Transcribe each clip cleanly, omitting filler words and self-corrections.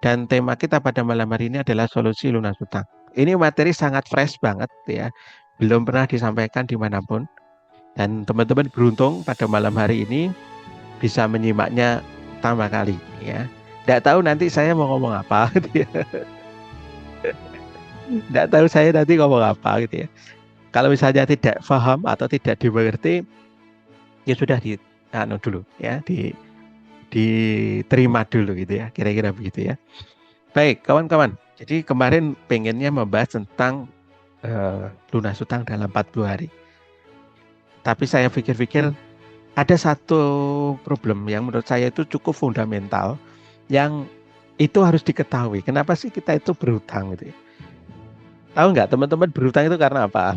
Dan tema kita pada malam hari ini adalah solusi lunas hutang. Ini materi sangat fresh banget ya, belum pernah disampaikan dimanapun. Dan teman-teman beruntung pada malam hari ini bisa menyimaknya pertama kali ya. Tidak tahu nanti saya mau ngomong apa gitu ya. Tidak tahu saya nanti ngomong apa gitu ya. Kalau misalnya tidak paham atau tidak dimengerti, ya sudah dulu ya, diterima dulu gitu ya, kira-kira begitu ya. Baik, kawan-kawan. Jadi kemarin pengennya membahas tentang lunas hutang dalam 40 hari. Tapi saya pikir-pikir ada satu problem yang menurut saya itu cukup fundamental yang itu harus diketahui. Kenapa sih kita itu berhutang gitu ya? Tahu nggak teman-teman berhutang itu karena apa?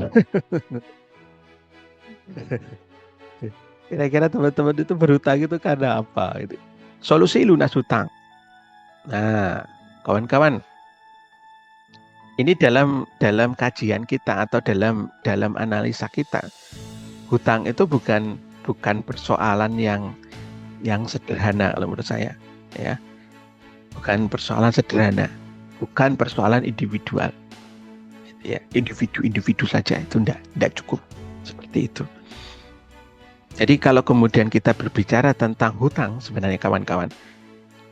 Kira-kira teman-teman itu berhutang itu karena apa? Gitu. Solusi lunas hutang. Nah, kawan-kawan, ini dalam kajian kita atau dalam analisa kita, hutang itu bukan persoalan yang sederhana kalau menurut saya, ya. Bukan persoalan sederhana, bukan persoalan individual. Ya, individu saja itu enggak cukup seperti itu. Jadi kalau kemudian kita berbicara tentang hutang sebenarnya kawan-kawan,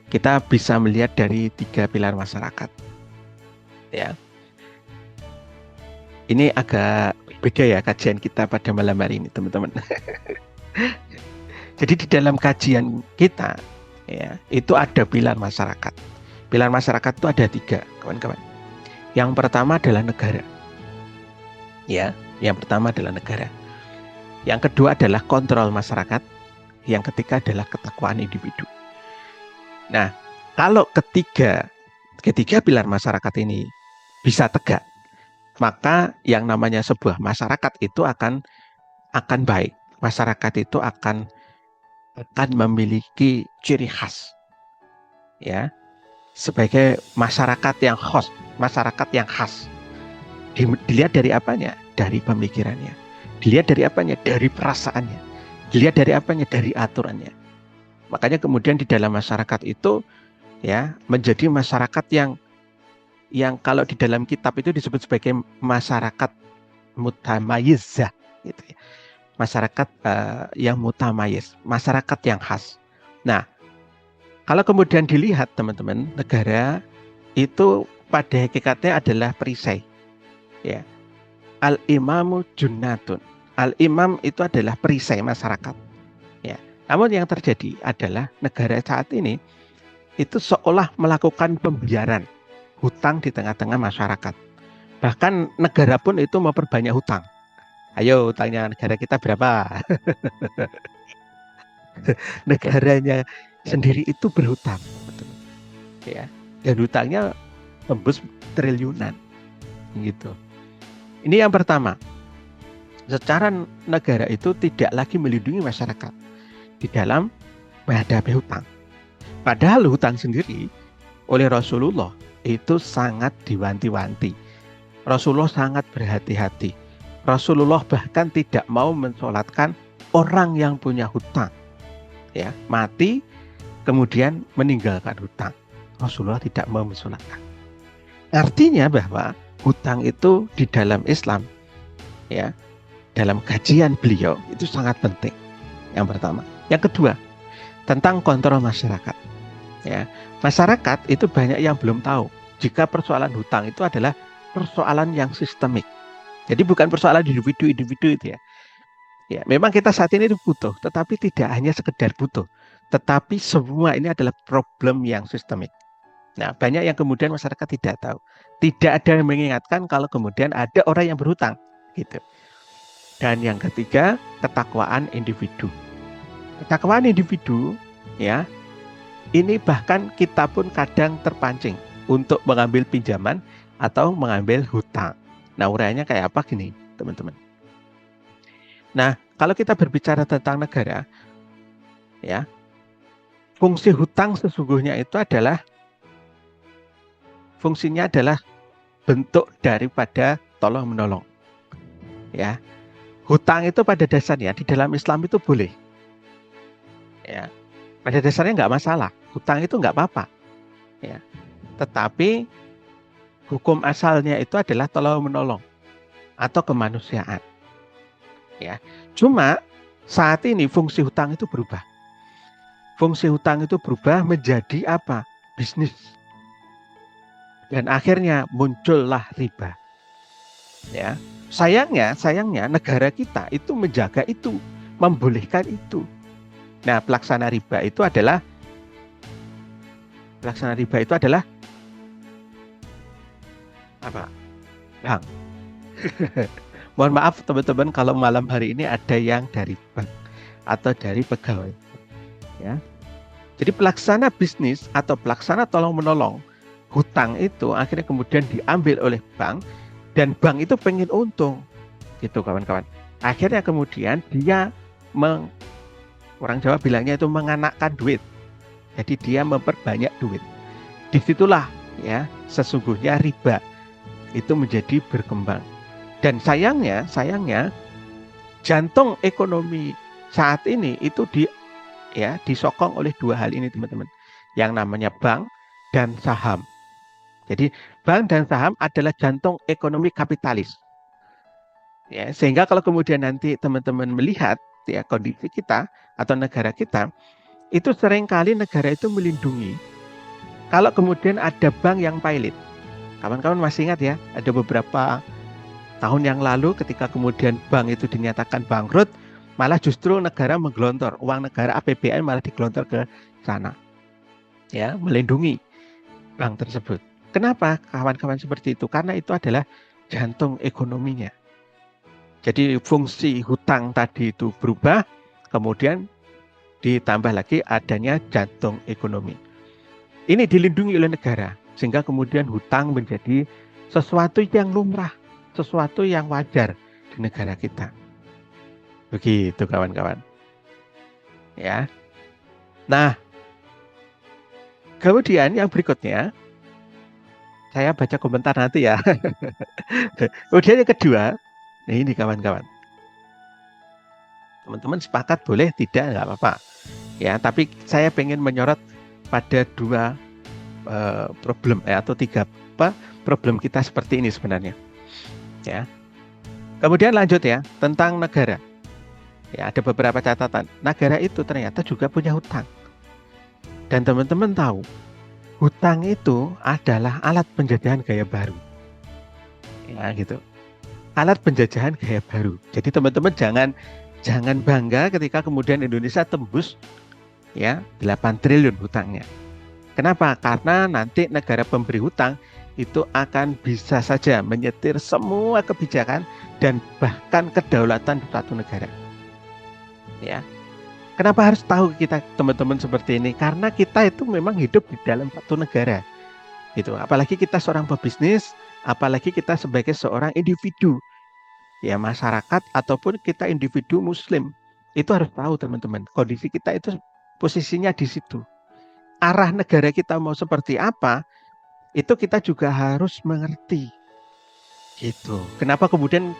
kita bisa melihat dari 3 pilar masyarakat. Ya. Ini agak beda ya kajian kita pada malam hari ini, teman-teman. Jadi di dalam kajian kita, ya, itu ada pilar masyarakat. Pilar masyarakat itu ada 3, kawan-kawan. Yang pertama adalah negara. Ya, yang pertama adalah negara. Yang kedua adalah kontrol masyarakat. Yang ketiga adalah ketakwaan individu. Nah, kalau ketiga pilar masyarakat ini bisa tegak, maka yang namanya sebuah masyarakat itu akan baik. Masyarakat itu akan memiliki ciri khas, ya, sebagai masyarakat yang host, masyarakat yang khas. Dilihat dari apanya? Dari pemikirannya. Dilihat dari apanya? Dari perasaannya. Dilihat dari apanya? Dari aturannya. Makanya kemudian di dalam masyarakat itu ya menjadi masyarakat yang kalau di dalam kitab itu disebut sebagai masyarakat mutamayizah gitu ya. Masyarakat yang mutamayiz, masyarakat yang khas. Nah, kalau kemudian dilihat teman-teman, negara itu pada hakikatnya adalah perisai. Ya. Al-imamu junnatun. Al-imam itu adalah perisai masyarakat. Ya. Namun yang terjadi adalah negara saat ini itu seolah melakukan pembiaran hutang di tengah-tengah masyarakat. Bahkan negara pun itu memperbanyak hutang. Ayo hutangnya negara kita berapa? Negaranya sendiri itu berhutang. Ya. Dan hutangnya tembus triliunan. Gitu. Ini yang pertama. Secara negara itu tidak lagi melindungi masyarakat di dalam menghadapi hutang. Padahal hutang sendiri oleh Rasulullah itu sangat diwanti-wanti. Rasulullah sangat berhati-hati. Rasulullah bahkan tidak mau mensolatkan orang yang punya hutang. Ya, mati kemudian meninggalkan hutang. Rasulullah tidak mau mensolatkan. Artinya bahwa hutang itu di dalam Islam, ya, dalam kajian beliau itu sangat penting. Yang pertama. Yang kedua, tentang kontrol masyarakat. Ya, masyarakat itu banyak yang belum tahu jika persoalan hutang itu adalah persoalan yang sistemik. Jadi bukan persoalan individu-individu itu ya. Ya, memang kita saat ini butuh, tetapi tidak hanya sekedar butuh, tetapi semua ini adalah problem yang sistemik. Nah, banyak yang kemudian masyarakat tidak tahu. Tidak ada yang mengingatkan kalau kemudian ada orang yang berhutang, gitu. Dan yang ketiga, ketakwaan individu. Ketakwaan individu, ya, ini bahkan kita pun kadang terpancing untuk mengambil pinjaman atau mengambil hutang. Nah, uraiannya kayak apa gini, teman-teman? Nah, kalau kita berbicara tentang negara, ya, fungsi hutang sesungguhnya itu adalah fungsinya adalah bentuk daripada tolong menolong. Ya, hutang itu pada dasarnya di dalam Islam itu boleh. Ya, pada dasarnya nggak masalah. Hutang itu nggak apa-apa. Ya, tetapi hukum asalnya itu adalah tolong-menolong atau kemanusiaan. Ya. Cuma saat ini fungsi hutang itu berubah. Fungsi hutang itu berubah menjadi apa? Bisnis. Dan akhirnya muncullah riba. Ya. Sayangnya negara kita itu menjaga itu, membolehkan itu. Nah, pelaksana riba itu adalah apa? Bank. Mohon maaf teman-teman kalau malam hari ini ada yang dari bank atau dari pegawai. Ya. Jadi pelaksana bisnis atau pelaksana tolong-menolong hutang itu akhirnya kemudian diambil oleh bank dan bank itu pengen untung. Gitu kawan-kawan. Akhirnya kemudian dia orang Jawa bilangnya itu menganakkan duit. Jadi dia memperbanyak duit. Disitulah ya sesungguhnya riba itu menjadi berkembang. Dan sayangnya jantung ekonomi saat ini itu disokong oleh dua hal ini teman-teman. Yang namanya bank dan saham. Jadi bank dan saham adalah jantung ekonomi kapitalis. Ya, sehingga kalau kemudian nanti teman-teman melihat ya kondisi kita atau negara kita, itu seringkali negara itu melindungi kalau kemudian ada bank yang pailit. Kawan-kawan masih ingat ya, ada beberapa tahun yang lalu ketika kemudian bank itu dinyatakan bangkrut, malah justru negara menggelontor, uang negara APBN malah digelontor ke sana. Ya, melindungi bank tersebut. Kenapa kawan-kawan seperti itu? Karena itu adalah jantung ekonominya. Jadi fungsi hutang tadi itu berubah, kemudian ditambah lagi adanya jantung ekonomi. Ini dilindungi oleh negara, sehingga kemudian hutang menjadi sesuatu yang lumrah, sesuatu yang wajar di negara kita. Begitu kawan-kawan. Ya. Nah, kemudian yang berikutnya, saya baca komentar nanti ya. Kemudian yang kedua, nah ini kawan-kawan. Teman-teman sepakat boleh, tidak, nggak apa-apa. Ya, tapi saya pengen menyorot pada dua problem atau tiga problem kita seperti ini sebenarnya. Ya. Kemudian lanjut ya tentang negara. Ya, ada beberapa catatan. Negara itu ternyata juga punya hutang. Dan teman-teman tahu, hutang itu adalah alat penjajahan gaya baru. Ya, gitu. Alat penjajahan gaya baru. Jadi teman-teman jangan bangga ketika kemudian Indonesia tembus ya 8 triliun hutangnya. Kenapa? Karena nanti negara pemberi hutang itu akan bisa saja menyetir semua kebijakan dan bahkan kedaulatan suatu negara. Ya. Kenapa harus tahu kita teman-teman seperti ini? Karena kita itu memang hidup di dalam satu negara. Gitu. Apalagi kita seorang pebisnis, apalagi kita sebagai seorang individu. Ya, masyarakat ataupun kita individu muslim. Itu harus tahu teman-teman. Kondisi kita itu posisinya di situ. Arah negara kita mau seperti apa, itu kita juga harus mengerti. Gitu. Kenapa kemudian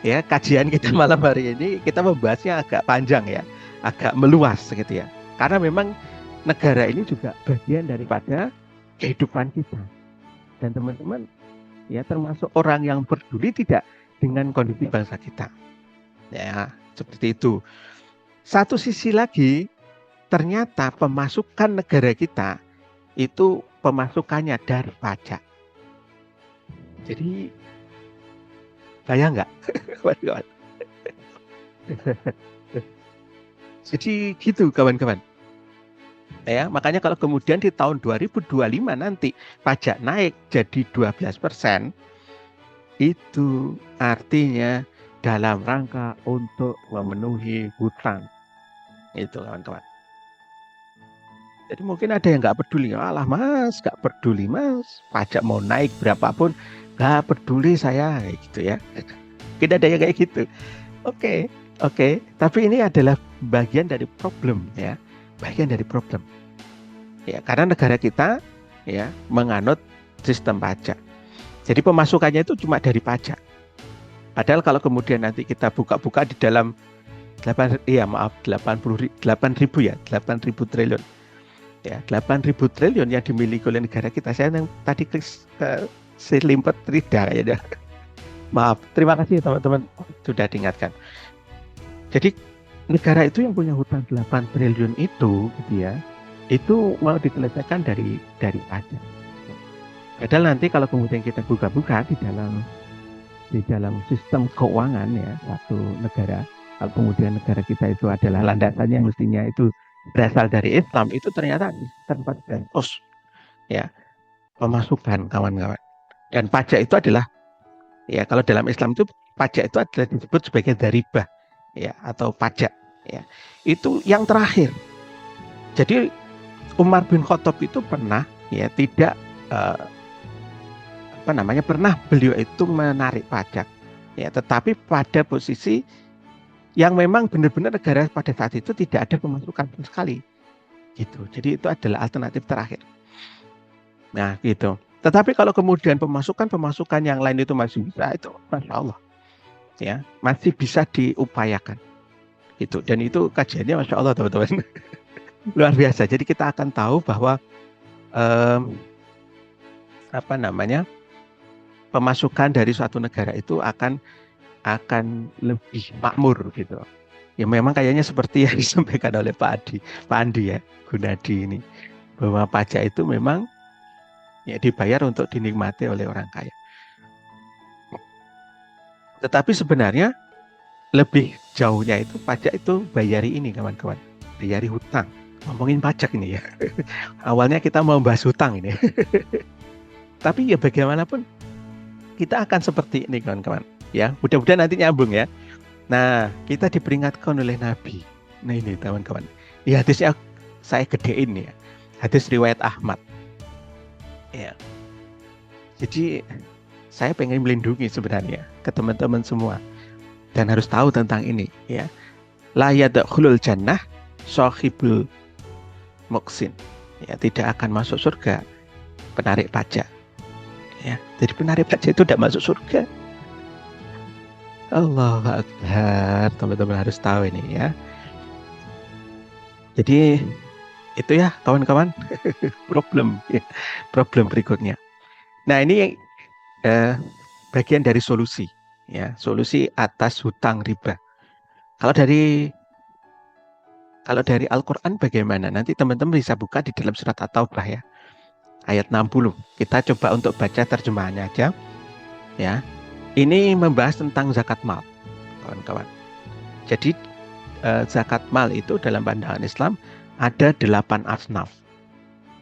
ya kajian kita malam hari ini kita membahasnya agak panjang ya, agak meluas gitu ya. Karena memang negara ini juga bagian daripada kehidupan kita. Dan teman-teman ya termasuk orang yang peduli tidak dengan kondisi bangsa kita. Ya, seperti itu. Satu sisi lagi, ternyata pemasukan negara kita itu pemasukannya dari pajak. Jadi bayang nggak? Jadi gitu kawan-kawan. Ya, makanya kalau kemudian di tahun 2025 nanti pajak naik jadi 12%, itu artinya dalam rangka untuk memenuhi hutang. Itu kawan-kawan. Jadi mungkin ada yang nggak peduli, alah mas, nggak peduli mas, pajak mau naik berapapun, nggak peduli saya, kayak gitu ya. Mungkin ada yang kayak gitu. Oke. Tapi ini adalah bagian dari problem ya, bagian dari problem. Ya, karena negara kita ya menganut sistem pajak. Jadi pemasukannya itu cuma dari pajak. Padahal kalau kemudian nanti kita buka-buka di dalam 8.000 triliun. Ya, 8.000 triliun yang dimiliki oleh negara kita. Saya yang tadi klik selimpet tidak kayaknya. Maaf, terima kasih teman-teman sudah diingatkan. Jadi negara itu yang punya hutang 8 triliun itu gitu ya, itu mau diselesaikan dari pajak. Padahal nanti kalau kemudian kita buka-buka di dalam sistem keuangan ya satu negara, kalau kemudian negara kita itu adalah landasannya mestinya itu berasal dari Islam, itu ternyata tempat ya pemasukan kawan-kawan. Dan pajak itu adalah ya kalau dalam Islam itu pajak itu adalah disebut sebagai daribah ya atau pajak ya. Itu yang terakhir. Jadi Umar bin Khattab itu pernah ya tidak pernah beliau itu menarik pajak ya, tetapi pada posisi yang memang benar-benar negara pada saat itu tidak ada pemasukan sama sekali gitu. Jadi itu adalah alternatif terakhir. Nah gitu. Tetapi kalau kemudian pemasukan yang lain itu masih bisa, itu Masya Allah ya, masih bisa diupayakan gitu. Dan itu kajiannya Masya Allah teman-teman. Luar biasa. Jadi kita akan tahu bahwa pemasukan dari suatu negara itu akan lebih makmur gitu. Ya memang kayaknya seperti yang disampaikan oleh Pak Andi ya, Gunadi ini, bahwa pajak itu memang ya dibayar untuk dinikmati oleh orang kaya. Tetapi sebenarnya lebih jauhnya itu pajak itu bayari ini kawan-kawan, bayari hutang. Ngomongin pajak ini ya. Awalnya kita mau bahas hutang ini. Tapi ya bagaimanapun kita akan seperti ini kawan-kawan. Ya, mudah-mudahan nanti nyambung ya. Nah, kita diperingatkan oleh Nabi. Nah ini kawan-kawan. Di hadisnya saya gedein ya. Hadis riwayat Ahmad. Ya. Jadi saya pengen melindungi sebenarnya ke teman-teman semua dan harus tahu tentang ini ya. La yadkhulul jannah shahibul muqsin. Ya, tidak akan masuk surga penarik pajak. Ya, jadi penarik pajak itu tidak masuk surga. Allahu Akbar, teman-teman harus tahu ini ya. Jadi itu ya kawan-kawan problem berikutnya. Nah ini bagian dari solusi ya, solusi atas hutang riba. Kalau dari Al-Quran bagaimana? Nanti teman-teman bisa buka di dalam surat At-Taubah ya, ayat 60. Kita coba untuk baca terjemahannya aja ya. Ini membahas tentang zakat mal kawan-kawan. Jadi zakat mal itu dalam pandangan Islam ada 8 asnaf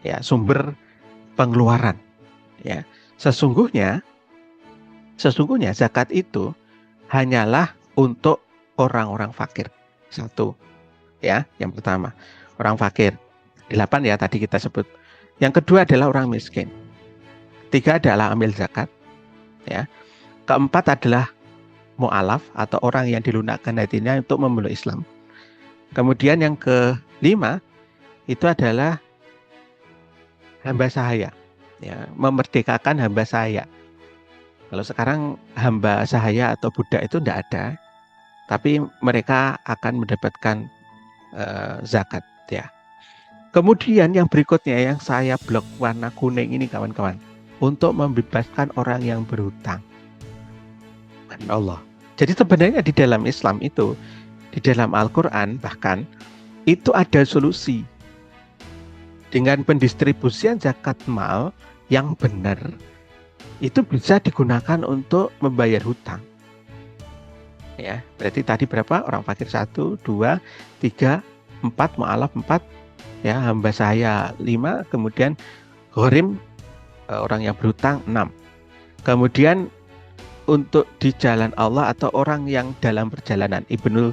ya, sumber pengeluaran ya. Sesungguhnya zakat itu hanyalah untuk orang-orang fakir. Satu ya, yang pertama orang fakir. 8 ya tadi kita sebut. Yang kedua adalah orang miskin. 3 adalah amil zakat ya. Keempat adalah mu'alaf atau orang yang dilunakkan hatinya untuk memeluk Islam. Kemudian yang kelima itu adalah hamba sahaya ya, memerdekakan hamba sahaya. Kalau sekarang hamba sahaya atau budak itu tidak ada, tapi mereka akan mendapatkan zakat ya. Kemudian yang berikutnya yang saya blok warna kuning ini kawan-kawan, untuk membebaskan orang yang berhutang. Allah. Jadi sebenarnya di dalam Islam itu, di dalam Al-Quran bahkan itu ada solusi. Dengan pendistribusian zakat mal yang benar, itu bisa digunakan untuk membayar hutang. Ya, berarti tadi berapa? Orang fakir 1, 2, 3, 4, mu'alaf 4, ya, hamba sahaya 5, kemudian ghorim, orang yang berhutang 6. Kemudian untuk di jalan Allah atau orang yang dalam perjalanan, Ibnu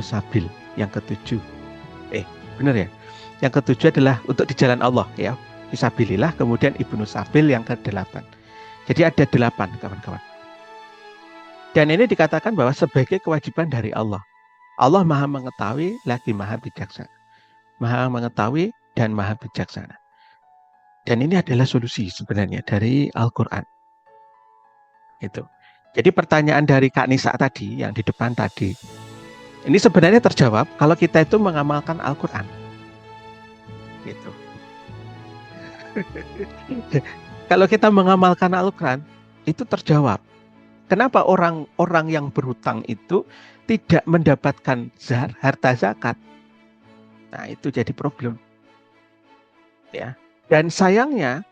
Sabil yang ke-7. Benar ya? Yang ke-7 adalah untuk di jalan Allah ya, fisabilillah, kemudian Ibnu Sabil yang ke-8. Jadi ada 8 kawan-kawan. Dan ini dikatakan bahwa sebagai kewajiban dari Allah. Allah Maha mengetahui lagi Maha bijaksana. Maha mengetahui dan Maha bijaksana. Dan ini adalah solusi sebenarnya dari Al-Quran. Itu. Jadi pertanyaan dari Kak Nisa tadi yang di depan tadi, ini sebenarnya terjawab kalau kita itu mengamalkan Al-Quran. gitu. Kalau kita mengamalkan Al-Quran, itu terjawab. Kenapa orang-orang yang berhutang itu tidak mendapatkan harta zakat? Nah, itu jadi problem. Ya. Dan sayangnya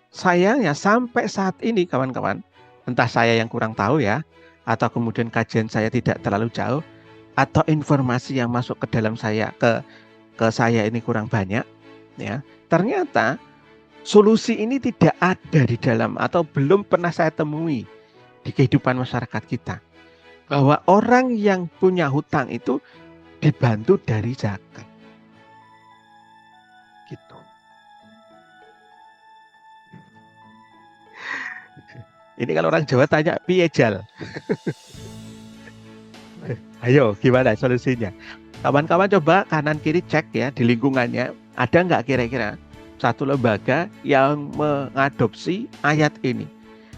sampai saat ini kawan-kawan, entah saya yang kurang tahu ya, atau kemudian kajian saya tidak terlalu jauh, atau informasi yang masuk ke dalam saya ke saya ini kurang banyak, ya. Ternyata solusi ini tidak ada di dalam atau belum pernah saya temui di kehidupan masyarakat kita. Bahwa orang yang punya hutang itu dibantu dari zakat. Gitu. Ini kalau orang Jawa tanya, piye jal? Ayo, gimana solusinya? Kawan-kawan coba kanan kiri cek ya di lingkungannya, ada nggak kira-kira satu lembaga yang mengadopsi ayat ini?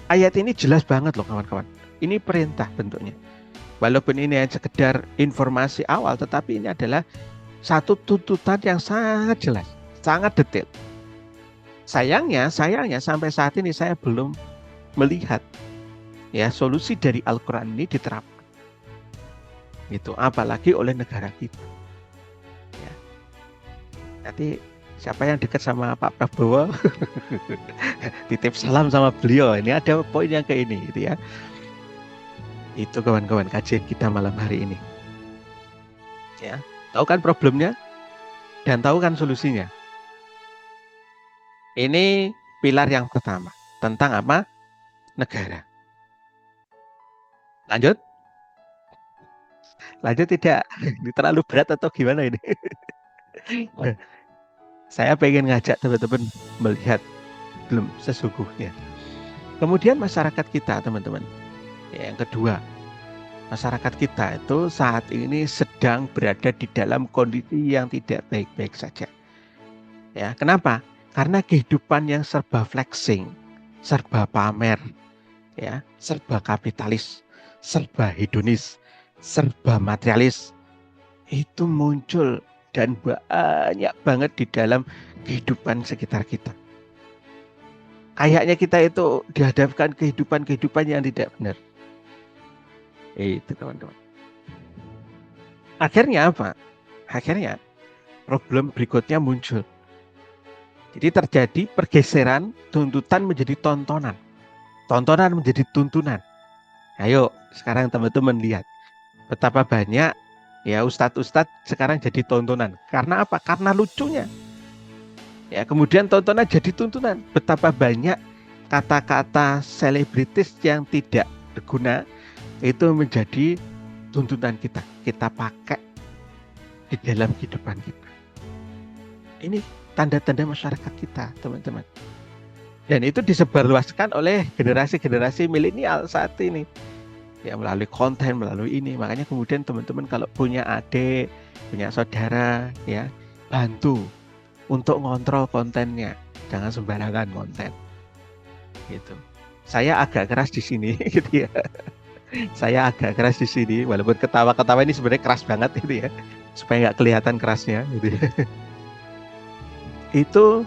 Ayat ini jelas banget loh kawan-kawan. Ini perintah bentuknya. Walaupun ini hanya sekedar informasi awal, tetapi ini adalah satu tuntutan yang sangat jelas, sangat detail. Sayangnya sampai saat ini saya belum melihat ya solusi dari Al-Quran ini diterapkan. Gitu, apalagi oleh negara kita. Ya. Nanti siapa yang dekat sama Pak Prabowo, titip salam sama beliau. Ini ada poin yang kayak ini, gitu ya. Itu kawan-kawan kajian kita malam hari ini. Ya, tahu kan problemnya dan tahu kan solusinya. Ini pilar yang pertama tentang apa? Negara. Lanjut tidak? Ini terlalu berat atau gimana ini? Saya pengen ngajak teman-teman melihat belum sesungguhnya. Kemudian masyarakat kita, teman-teman. Yang kedua, masyarakat kita itu saat ini sedang berada di dalam kondisi yang tidak baik-baik saja. Ya, kenapa? Karena kehidupan yang serba flexing, serba pamer, ya, serba kapitalis, serba hedonis, serba materialis itu muncul dan banyak banget di dalam kehidupan sekitar kita. Kayaknya kita itu dihadapkan kehidupan yang tidak benar. Itu teman-teman. Akhirnya apa? Akhirnya problem berikutnya muncul. Jadi terjadi pergeseran tuntutan menjadi tontonan. Tontonan menjadi tuntunan. Ayo sekarang teman-teman lihat betapa banyak ya ustadz-ustadz sekarang jadi tontonan. Karena apa? Karena lucunya. Ya, kemudian tontonan jadi tuntunan. Betapa banyak kata-kata selebritis yang tidak berguna itu menjadi tuntunan kita. Kita pakai di dalam kehidupan kita. Ini tanda-tanda masyarakat kita, teman-teman. Dan itu disebarluaskan oleh generasi-generasi milenial saat ini. Ya, melalui konten, melalui ini. Makanya kemudian teman-teman kalau punya adik, punya saudara, ya, bantu untuk ngontrol kontennya. Jangan sembarangan konten. Gitu. Saya agak keras di sini gitu ya. Saya agak keras di sini, walaupun ketawa-ketawa ini sebenarnya keras banget gitu ya, supaya nggak kelihatan kerasnya gitu ya. Itu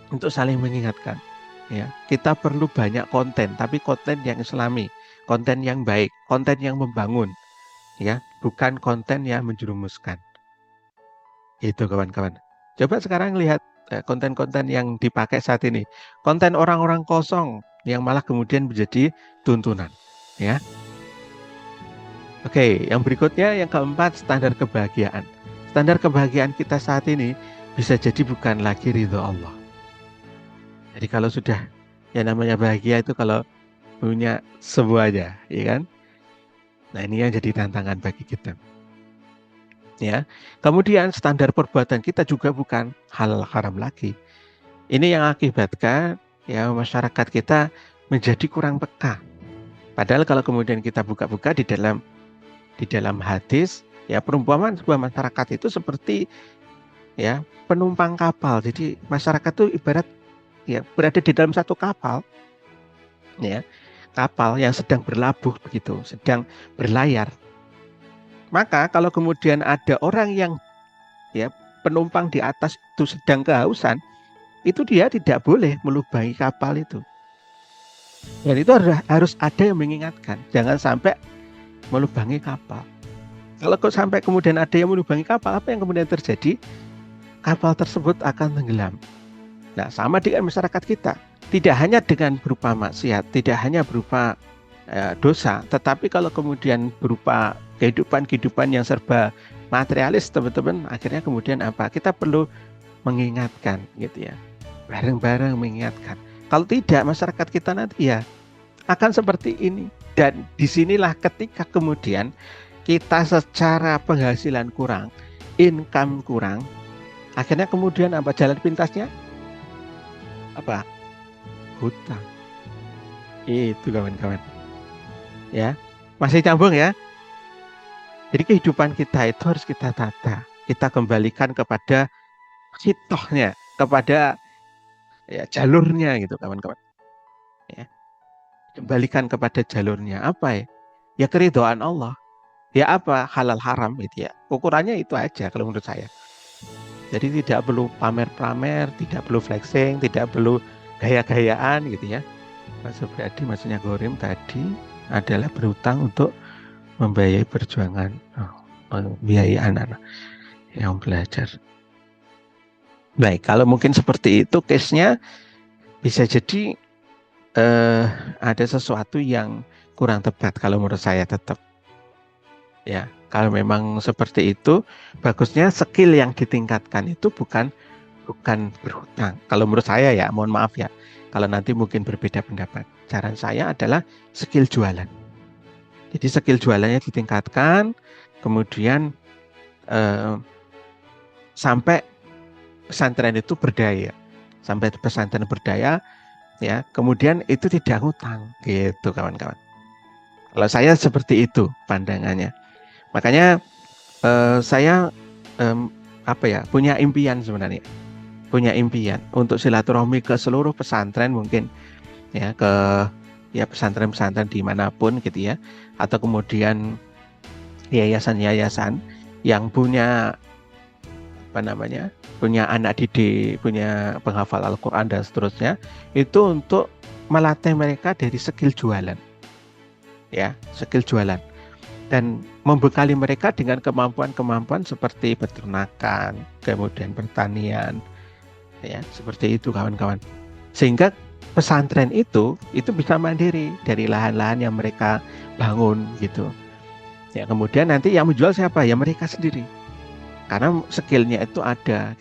untuk saling mengingatkan. Ya, kita perlu banyak konten, tapi konten yang islami, konten yang baik, konten yang membangun, ya, bukan konten yang menjerumuskan. Itu kawan-kawan. Coba sekarang lihat konten-konten yang dipakai saat ini, konten orang-orang kosong yang malah kemudian menjadi tuntunan, ya. Oke, yang berikutnya yang keempat, standar kebahagiaan. Standar kebahagiaan kita saat ini bisa jadi bukan lagi ridho Allah. Jadi kalau sudah yang namanya bahagia itu kalau punya semuanya, ya kan? Nah, ini yang jadi tantangan bagi kita. Ya. Kemudian standar perbuatan kita juga bukan halal haram lagi. Ini yang akibatkan ya masyarakat kita menjadi kurang peka. Padahal kalau kemudian kita buka-buka di dalam hadis, ya perumpamaan sebuah masyarakat itu seperti ya penumpang kapal. Jadi masyarakat itu ibarat ya berada di dalam satu kapal, ya kapal yang sedang berlabuh begitu, sedang berlayar. Maka kalau kemudian ada orang yang ya penumpang di atas itu sedang kehausan, itu dia tidak boleh melubangi kapal itu. Dan itu harus ada yang mengingatkan, jangan sampai melubangi kapal. Kalau kok sampai kemudian ada yang melubangi kapal, apa yang kemudian terjadi? Kapal tersebut akan tenggelam. Nah, sama dengan masyarakat kita. Tidak hanya dengan berupa maksiat, tidak hanya berupa dosa, tetapi kalau kemudian berupa kehidupan yang serba materialis, teman-teman, akhirnya kemudian apa? Kita perlu mengingatkan, gitu ya. Bareng-bareng mengingatkan. Kalau tidak, masyarakat kita nanti ya akan seperti ini. Dan disinilah ketika kemudian kita secara penghasilan kurang, income kurang, akhirnya kemudian apa? Jalan pintasnya apa? Hutang. Itu kawan-kawan. Ya, masih nyambung ya. Jadi kehidupan kita itu harus kita tata. Kita kembalikan kepada hitohnya, kepada ya, jalurnya gitu kawan-kawan. Ya. Kembalikan kepada jalurnya apa ya? Ya keridhaan Allah. Ya apa? Halal haram gitu ya. Ukurannya itu aja kalau menurut saya. Jadi tidak perlu pamer-pamer, tidak perlu flexing, tidak perlu gaya-gayaan gitu ya. Mas Supriyadi, maksudnya Gorim tadi adalah berutang untuk membiayai perjuangan, membiayai anak-anak yang belajar. Baik, kalau mungkin seperti itu case-nya, bisa jadi ada sesuatu yang kurang tepat kalau menurut saya tetap. Ya, kalau memang seperti itu, bagusnya skill yang ditingkatkan itu bukan berhutang. Kalau menurut saya ya, mohon maaf ya, kalau nanti mungkin berbeda pendapat. Saran saya adalah skill jualan. Jadi skill jualannya ditingkatkan, kemudian sampai pesantren itu berdaya, sampai pesantren berdaya, ya. Kemudian itu tidak ngutang, gitu kawan-kawan. Kalau saya seperti itu pandangannya. Makanya saya punya impian sebenarnya, punya impian untuk silaturahmi ke seluruh pesantren mungkin, ya, ke ya pesantren-pesantren dimanapun gitu ya, atau kemudian yayasan-yayasan yang punya punya anak didik, punya penghafal Al-Quran dan seterusnya, itu untuk melatih mereka dari skill jualan, ya, skill jualan, dan membekali mereka dengan kemampuan-kemampuan seperti peternakan, kemudian pertanian, ya, seperti itu kawan-kawan, sehingga pesantren itu bisa mandiri dari lahan-lahan yang mereka bangun gitu, ya. Kemudian nanti yang menjual siapa? Ya mereka sendiri. Karena skillnya itu ada,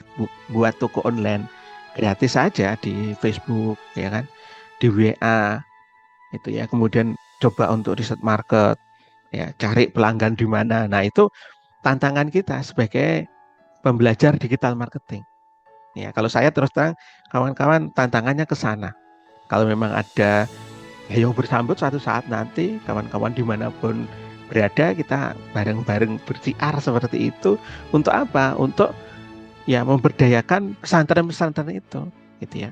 buat toko online gratis saja di Facebook, ya kan, di WA itu ya. Kemudian coba untuk riset market, ya, cari pelanggan di mana. Nah itu tantangan kita sebagai pembelajar digital marketing. Ya, kalau saya terus terang kawan-kawan, tantangannya ke sana. Kalau memang ada yang bersambut suatu saat nanti, kawan-kawan dimanapun berada, kita bareng-bareng bersiar seperti itu. Untuk apa? Untuk ya memberdayakan pesantren-pesantren itu, gitu ya.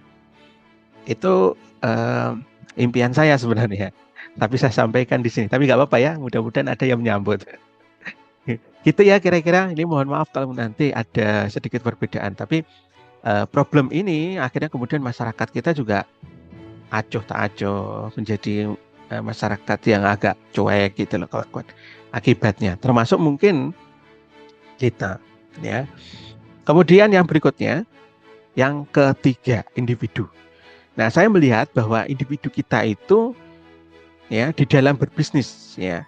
Itu impian saya sebenarnya. Tapi saya sampaikan di sini. Tapi nggak apa-apa ya. Mudah-mudahan ada yang menyambut. Gitu ya kira-kira. Ini mohon maaf kalau nanti ada sedikit perbedaan. Tapi problem ini akhirnya kemudian masyarakat kita juga acuh tak acuh, menjadi masyarakat yang agak cuek gitu loh kawan-kawan. Akibatnya termasuk mungkin kita, ya. Kemudian yang berikutnya, yang ketiga, individu. Nah, saya melihat bahwa individu kita itu ya di dalam berbisnis, ya.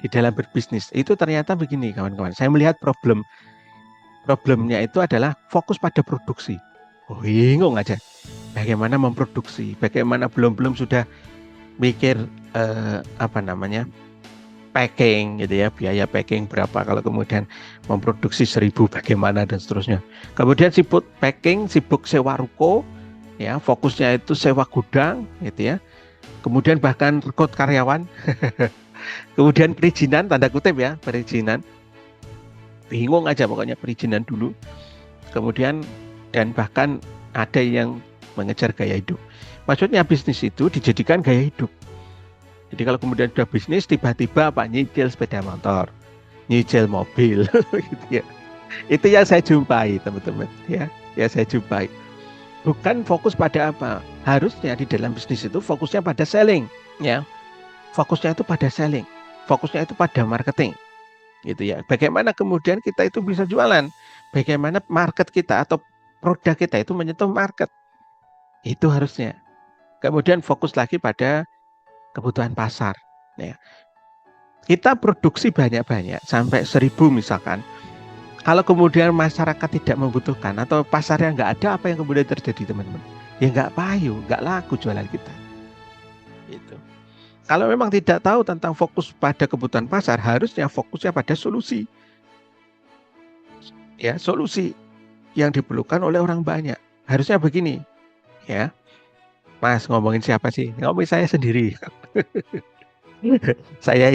Di dalam berbisnis itu ternyata begini kawan-kawan. Saya melihat problemnya itu adalah fokus pada produksi. Oh, bingung aja. Bagaimana memproduksi, bagaimana belum sudah mikir packing gitu ya, biaya packing berapa, kalau kemudian memproduksi 1000 bagaimana dan seterusnya. Kemudian sibuk packing, sibuk sewa ruko, ya, fokusnya itu sewa gudang gitu ya. Kemudian bahkan rekrut karyawan. Kemudian perizinan, tanda kutip ya, perizinan. Bingung aja pokoknya perizinan dulu. Kemudian dan bahkan ada yang mengejar gaya hidup. Maksudnya bisnis itu dijadikan gaya hidup. Jadi kalau kemudian sudah bisnis, tiba-tiba apa, nyicil sepeda motor, nyicil mobil, gitu ya. Itu yang saya jumpai, teman-teman. Ya saya jumpai. Bukan fokus pada apa. Harusnya di dalam bisnis itu fokusnya pada selling. Ya, fokusnya itu pada selling. Fokusnya itu pada marketing. Gitu ya. Bagaimana kemudian kita itu bisa jualan? Bagaimana market kita atau produk kita itu menyentuh market? Itu harusnya. Kemudian fokus lagi pada kebutuhan pasar. Ya. Kita produksi banyak-banyak sampai 1.000 misalkan. Kalau kemudian masyarakat tidak membutuhkan atau pasarnya nggak ada, apa yang kemudian terjadi, teman-teman? Ya nggak payu, nggak laku jualan kita. Itu. Kalau memang tidak tahu tentang fokus pada kebutuhan pasar, harusnya fokusnya pada solusi. Ya, solusi yang diperlukan oleh orang banyak. Harusnya begini, ya. Mas, ngomongin siapa sih? Ngomongin saya sendiri. Saya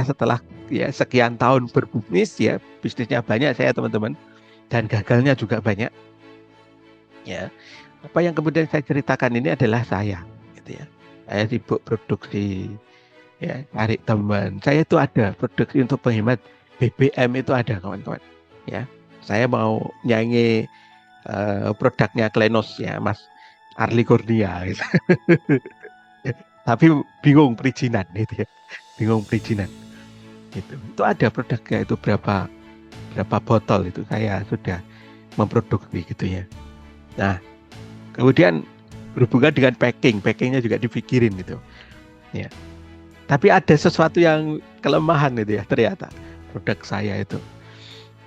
setelah ya sekian tahun berbisnis, ya bisnisnya banyak saya, teman-teman, dan gagalnya juga banyak. Ya, apa yang kemudian saya ceritakan ini adalah saya, gitu ya. Saya sibuk produksi, ya cari teman. Saya itu ada produksi untuk penghemat BBM itu ada, kawan-kawan. Ya, saya mau nyanyi produknya Klenos ya, Mas Arli Kurnia. Gitu. Tapi bingung perizinan, gitu ya. Bingung perizinan. Itu ada produknya itu berapa botol itu saya sudah memproduksi, gitu ya. Nah, kemudian berhubungan dengan packingnya juga dipikirin gitu. Ya. Tapi ada sesuatu yang kelemahan itu ya, ternyata produk saya itu.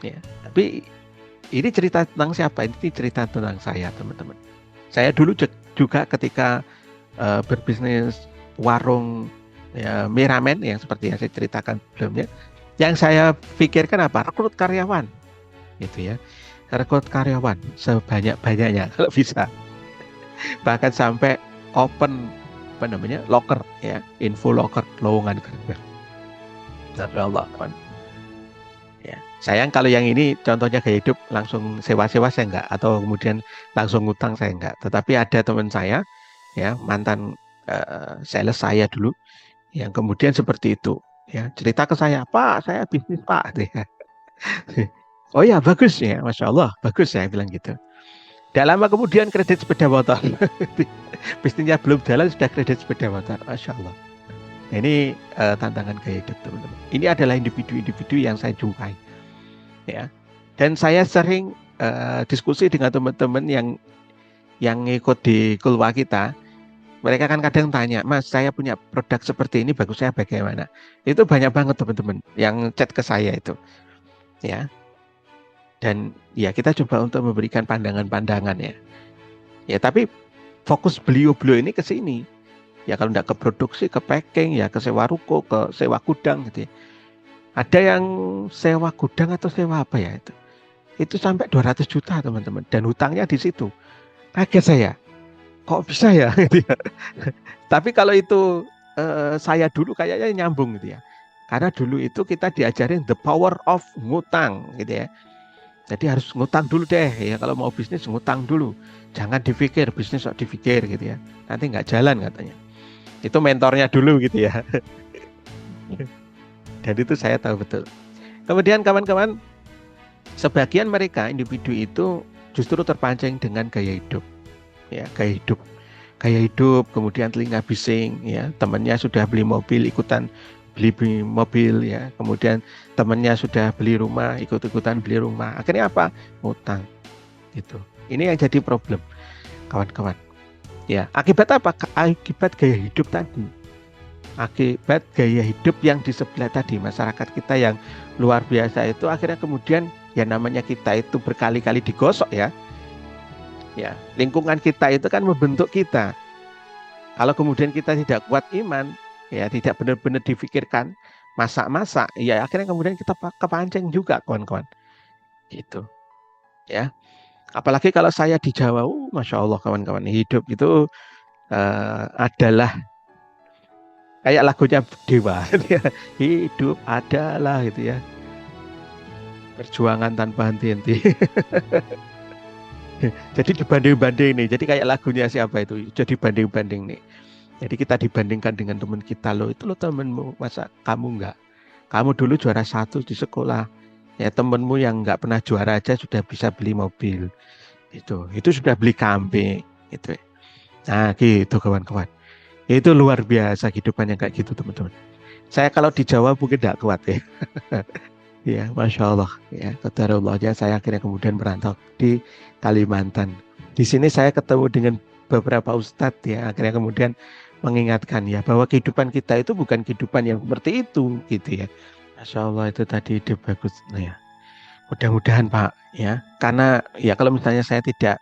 Ya. Tapi ini cerita tentang siapa? Ini cerita tentang saya, teman-teman. Saya dulu juga ketika berbisnis warung ya, mie ramen yang seperti yang saya ceritakan sebelumnya, yang saya pikirkan apa? Rekrut karyawan, gitu ya. Rekrut karyawan sebanyak-banyaknya kalau bisa. Bahkan sampai open locker ya, info locker lowongan kerja. Allah, kan. Ya, sayang kalau yang ini contohnya gaya hidup langsung sewa-sewa saya enggak, atau kemudian langsung ngutang saya enggak. Tetapi ada teman saya ya, mantan sales saya dulu yang kemudian seperti itu ya, cerita ke saya, Pak, saya bisnis Pak. Oh ya, bagus ya, Masya Allah, bagus, saya bilang gitu. Tidak lama kemudian kredit sepeda motor. Bisnisnya belum jalan sudah kredit sepeda motor, Masya Allah. Nah, ini tantangan gaya hidup, teman-teman. Ini adalah individu-individu yang saya jumpai, ya. Dan saya sering diskusi dengan teman-teman yang ngikut di keluar kita. Mereka kan kadang tanya, Mas, saya punya produk seperti ini, bagusnya bagaimana? Itu banyak banget teman-teman yang chat ke saya itu, ya. Dan ya kita coba untuk memberikan pandangan-pandangan ya. Ya tapi fokus beliau-beliau ini ke sini. Ya kalau tidak ke produksi, ke packing, ya ke sewa ruko, ke sewa gudang gitu ya. Ada yang sewa gudang atau sewa apa ya itu. Itu sampai 200 juta teman-teman. Dan hutangnya di situ. Kaget saya. Kok bisa ya? Tapi kalau itu saya dulu kayaknya nyambung gitu ya. Karena dulu itu kita diajarin the power of ngutang gitu ya. Jadi harus ngutang dulu deh ya, kalau mau bisnis ngutang dulu. Jangan dipikir bisnis kok dipikir gitu ya. Nanti nggak jalan katanya. Itu mentornya dulu gitu ya. Dan itu saya tahu betul. Kemudian kawan-kawan, sebagian mereka individu itu justru terpancing dengan gaya hidup. Ya, gaya hidup, kemudian telinga bising ya, temannya sudah beli mobil ikutan beli mobil ya, kemudian temannya sudah beli rumah ikut-ikutan beli rumah, akhirnya apa? Utang gitu. Ini yang jadi problem, kawan-kawan ya. Akibat apa? Akibat gaya hidup tadi, akibat gaya hidup yang di sebelah tadi, masyarakat kita yang luar biasa itu, akhirnya kemudian ya namanya kita itu berkali-kali digosok ya. Ya, lingkungan kita itu kan membentuk kita. Kalau kemudian kita tidak kuat iman, ya tidak benar-benar difikirkan masak-masak, ya akhirnya kemudian kita kepancing juga, kawan-kawan. Gitu. Ya. Apalagi kalau saya di Jawa, Masya Allah kawan-kawan, hidup itu adalah kayak lagunya Dewa. Hidup adalah gitu ya. Perjuangan tanpa henti-henti. Jadi dibanding-banding nih. Jadi kayak lagunya siapa itu? Jadi banding-banding nih. Jadi kita dibandingkan dengan teman kita, loh itu lo temenmu, masa kamu enggak? Kamu dulu juara 1 di sekolah, Ya temenmu yang nggak pernah juara aja sudah bisa beli mobil. Itu sudah beli kambing. Gitu. Nah gitu kawan-kawan. Itu luar biasa kehidupan yang kayak gitu teman-teman. Saya kalau di Jawa mungkin nggak kuat ya. Ya, Masya Allah. Ya, qadarullah saya akhirnya kemudian merantau di Kalimantan. Di sini saya ketemu dengan beberapa ustadz ya, akhirnya kemudian mengingatkan ya bahwa kehidupan kita itu bukan kehidupan yang seperti itu gitu ya. Masya Allah itu tadi ide bagus. Nah, ya, mudah-mudahan Pak ya, karena ya kalau misalnya saya tidak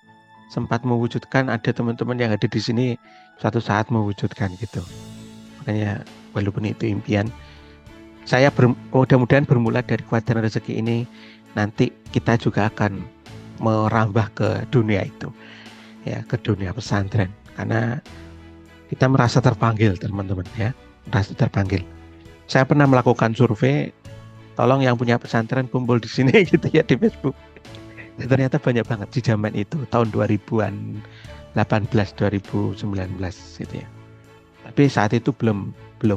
sempat mewujudkan, ada teman-teman yang ada di sini suatu saat mewujudkan gitu. Makanya walaupun itu impian, saya mudah-mudahan bermula dari kuadran rezeki ini, nanti kita juga akan merambah ke dunia itu, ya, ke dunia pesantren. Karena kita merasa terpanggil, teman-teman, ya, merasa terpanggil. Saya pernah melakukan survei, tolong yang punya pesantren kumpul di sini gitu ya di Facebook. Dan ternyata banyak banget di zaman itu, tahun 2000-an, 18, 2019 gitu ya. Tapi saat itu belum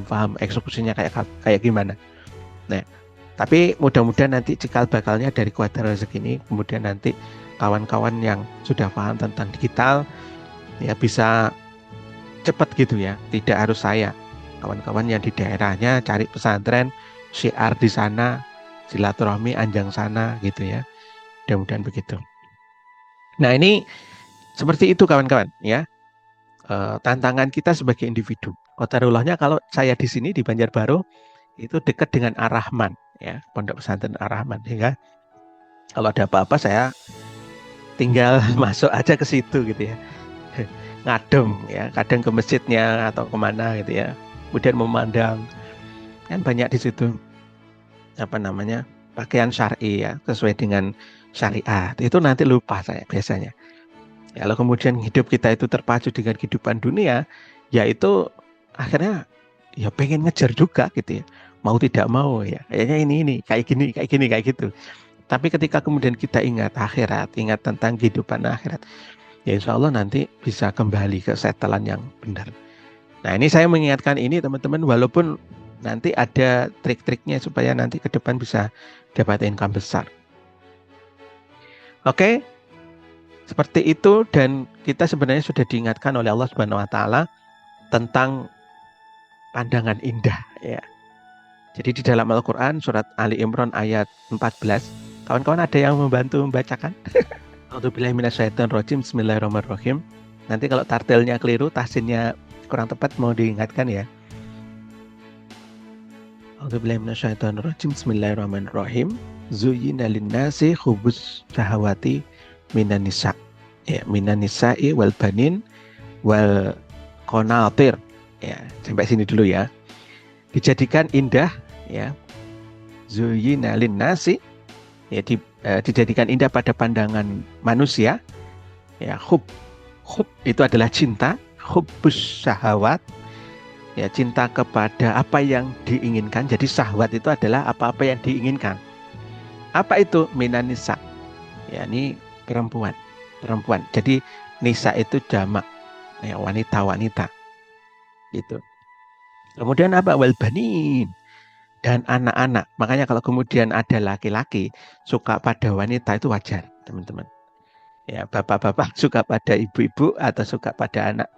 paham eksekusinya kayak gimana. Nah, tapi mudah-mudahan nanti cikal bakalnya dari kuadran rezeki ini, kemudian nanti kawan-kawan yang sudah paham tentang digital ya bisa cepat gitu ya. Tidak harus saya. Kawan-kawan yang di daerahnya cari pesantren, syiar di sana, silaturahmi anjang sana gitu ya. Mudah-mudahan begitu. Nah, ini seperti itu kawan-kawan ya. Tantangan kita sebagai individu. Qadarulahnya kalau saya di sini di Banjarbaru itu dekat dengan Ar-Rahman ya, Pondok Pesantren Ar-Rahman, sehingga kalau ada apa-apa saya tinggal masuk aja ke situ gitu ya, ngadem ya, kadang ke masjidnya atau kemana gitu ya, kemudian memandang kan banyak di situ apa namanya pakaian syar'i ya, sesuai dengan syariat. Itu nanti lupa saya biasanya. Kalau kemudian hidup kita itu terpacu dengan kehidupan dunia, ya itu akhirnya ya pengen ngejar juga gitu ya. Mau tidak mau ya. Kayaknya ini kayak gini kayak gitu. Tapi ketika kemudian kita ingat akhirat, ingat tentang kehidupan akhirat, ya insya Allah nanti bisa kembali ke setelan yang benar. Nah ini saya mengingatkan ini teman-teman, walaupun nanti ada trik-triknya supaya nanti ke depan bisa dapat income besar. Oke. Seperti itu, dan kita sebenarnya sudah diingatkan oleh Allah Subhanahu wa taala tentang pandangan indah ya. Jadi di dalam Al-Qur'an surat Ali Imran ayat 14, kawan-kawan ada yang membantu membacakan? A'udzubillahi minasyaitonirrajim. Bismillahirrahmanirrahim. Nanti kalau tartilnya keliru, tahsinnya kurang tepat mau diingatkan ya. A'udzubillahi minasyaitonirrajim. Bismillahirrahmanirrahim. Zuyyina lin-nasi hubus syahawati minan nisa ya, minan nisa'i wal banin wal qanatir ya, sampai sini dulu ya. Dijadikan indah ya, zuyyina lin-nasi ya, dijadikan indah pada pandangan manusia ya. Hub itu adalah cinta, hubbus syahawat ya, cinta kepada apa yang diinginkan. Jadi syahwat itu adalah apa-apa yang diinginkan. Apa itu? Minan nisa ya, ini perempuan. Jadi nisa itu jamak ya, wanita gitu. Kemudian apa? Wal banin, dan anak-anak. Makanya kalau kemudian ada laki-laki suka pada wanita itu wajar, teman-teman. Ya, bapak-bapak suka pada ibu-ibu atau suka pada anak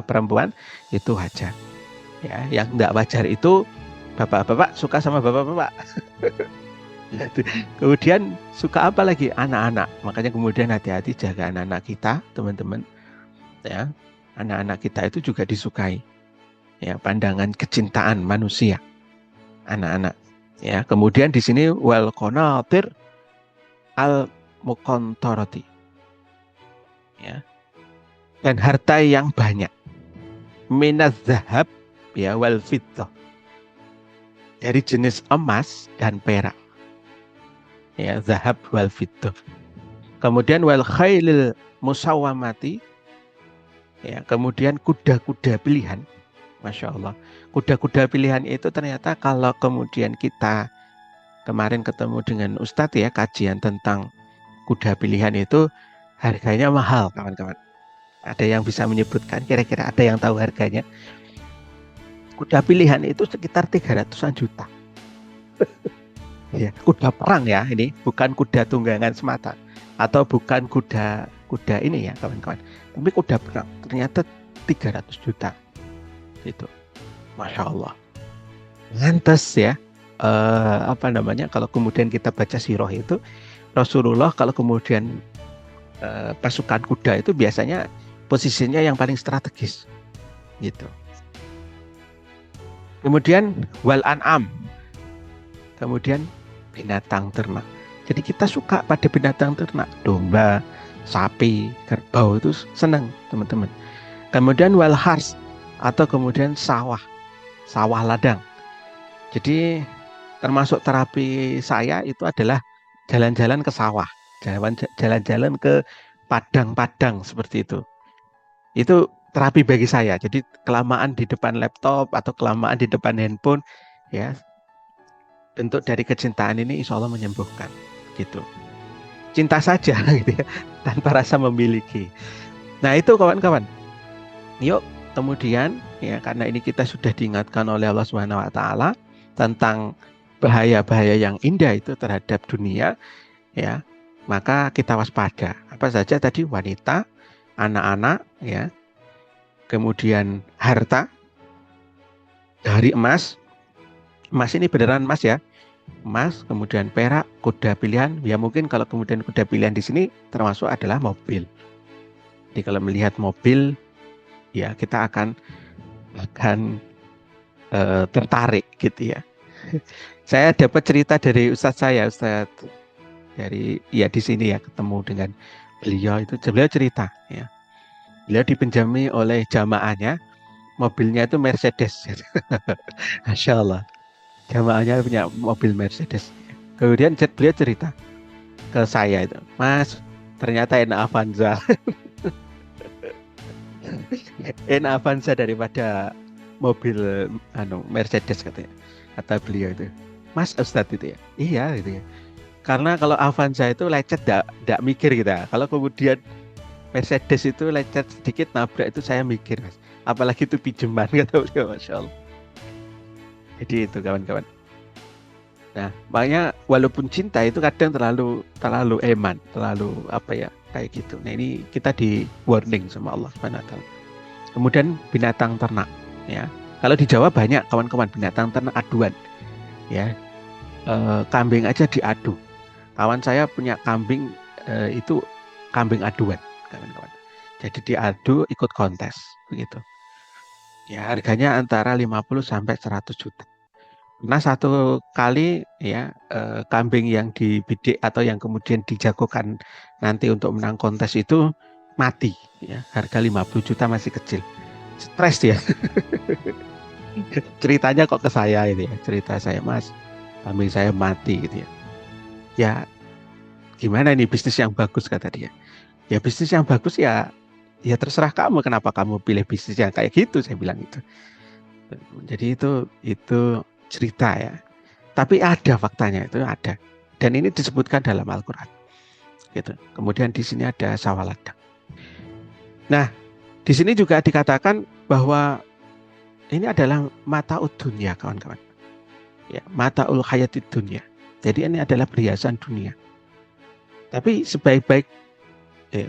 perempuan itu wajar. Ya, yang enggak wajar itu bapak-bapak suka sama bapak-bapak. Kemudian suka apa lagi? Anak-anak. Makanya kemudian hati-hati jaga anak-anak kita, teman-teman. Ya, anak-anak kita itu juga disukai. Ya, pandangan kecintaan manusia. Anak-anak. Ya, kemudian di sini wal qanatir al muqantarati. Ya. Dan harta yang banyak. Minaz zahab ya wal fiddah. Dari jenis emas dan perak. Ya, zahab wal fiddah. Kemudian wal khailil musawwamati ya, kemudian kuda-kuda pilihan. Masya Allah, kuda-kuda pilihan itu ternyata kalau kemudian kita kemarin ketemu dengan Ustadz ya, kajian tentang kuda pilihan itu harganya mahal kawan-kawan. Ada yang bisa menyebutkan, kira-kira ada yang tahu harganya? Kuda pilihan itu sekitar 300-an juta. Ya, kuda perang ya, ini bukan kuda tunggangan semata atau bukan kuda ini ya kawan-kawan, tapi kuda perang ternyata 300 juta gitu. Masya Allah. Lantas ya, apa namanya, kalau kemudian kita baca sirah itu, Rasulullah kalau kemudian pasukan kuda itu biasanya posisinya yang paling strategis gitu. Kemudian wal an'am, kemudian binatang ternak. Jadi kita suka pada binatang ternak, domba, sapi, kerbau itu senang teman-teman. Kemudian wal hars atau kemudian sawah, sawah ladang. Jadi termasuk terapi saya itu adalah jalan-jalan ke sawah, jalan-jalan ke padang-padang seperti itu. Itu terapi bagi saya. Jadi kelamaan di depan laptop atau kelamaan di depan handphone, ya bentuk dari kecintaan ini insya Allah menyembuhkan gitu. Cinta saja gitu ya, tanpa rasa memiliki. Nah itu kawan-kawan. Yuk kemudian ya, karena ini kita sudah diingatkan oleh Allah Subhanahu Wa Taala tentang bahaya-bahaya yang indah itu terhadap dunia, ya maka kita waspada. Apa saja tadi? Wanita, anak-anak, ya, kemudian harta dari emas. Emas ini beneran emas ya, emas, kemudian perak, kuda pilihan. Ya mungkin kalau kemudian kuda pilihan di sini termasuk adalah mobil. Jadi kalau melihat mobil, ya kita akan tertarik gitu ya. Saya dapat cerita dari Ustadz saya, Ustadz dari ya di sini ya, ketemu dengan beliau itu, beliau cerita ya. Beliau dipinjami oleh jamaahnya, mobilnya itu Mercedes. Masya Allah, jamaahnya punya mobil Mercedes. Kemudian beliau cerita ke saya itu, Mas, ternyata enak Avanza. Enak Avanza daripada mobil Mercedes katanya. Kata beliau itu, Mas Ustadz itu ya, iya gitu ya. Karena kalau Avanza itu lecet, tidak mikir kita. Kalau kemudian Mercedes itu lecet sedikit nabrak itu saya mikir, Mas. Apalagi itu pinjaman, kata beliau, Masya Allah. Jadi itu kawan-kawan. Nah, makanya walaupun cinta itu kadang terlalu eman, terlalu apa ya, kayak gitu. Nah ini kita di warning sama Allah Subhanahu Wa Taala. Kemudian binatang ternak, ya. Kalau di Jawa banyak kawan-kawan binatang ternak aduan, ya. Kambing aja diadu. Kawan saya punya kambing, itu kambing aduan, kawan-kawan. Jadi diadu ikut kontes, begitu. Ya harganya antara 50 sampai 100 juta. Nah satu kali ya, kambing yang dibidik atau yang kemudian dijagokan nanti untuk menang kontes itu mati, ya. Harga 50 juta masih kecil. Stres ya. Ceritanya kok ke saya ini ya, cerita saya, Mas, kambing saya mati gitu ya. Ya gimana ini bisnis yang bagus, kata dia. Ya bisnis yang bagus ya terserah kamu, kenapa kamu pilih bisnis yang kayak gitu, saya bilang itu. Jadi itu cerita ya. Tapi ada faktanya, itu ada. Dan ini disebutkan dalam Al-Qur'an. Gitu. Kemudian di sini ada sawah ladang. Nah, di sini juga dikatakan bahwa ini adalah mata'ud dunya, kawan-kawan. Ya, mata'ul hayatid dunya. Jadi ini adalah perhiasan dunia. Tapi sebaik-baik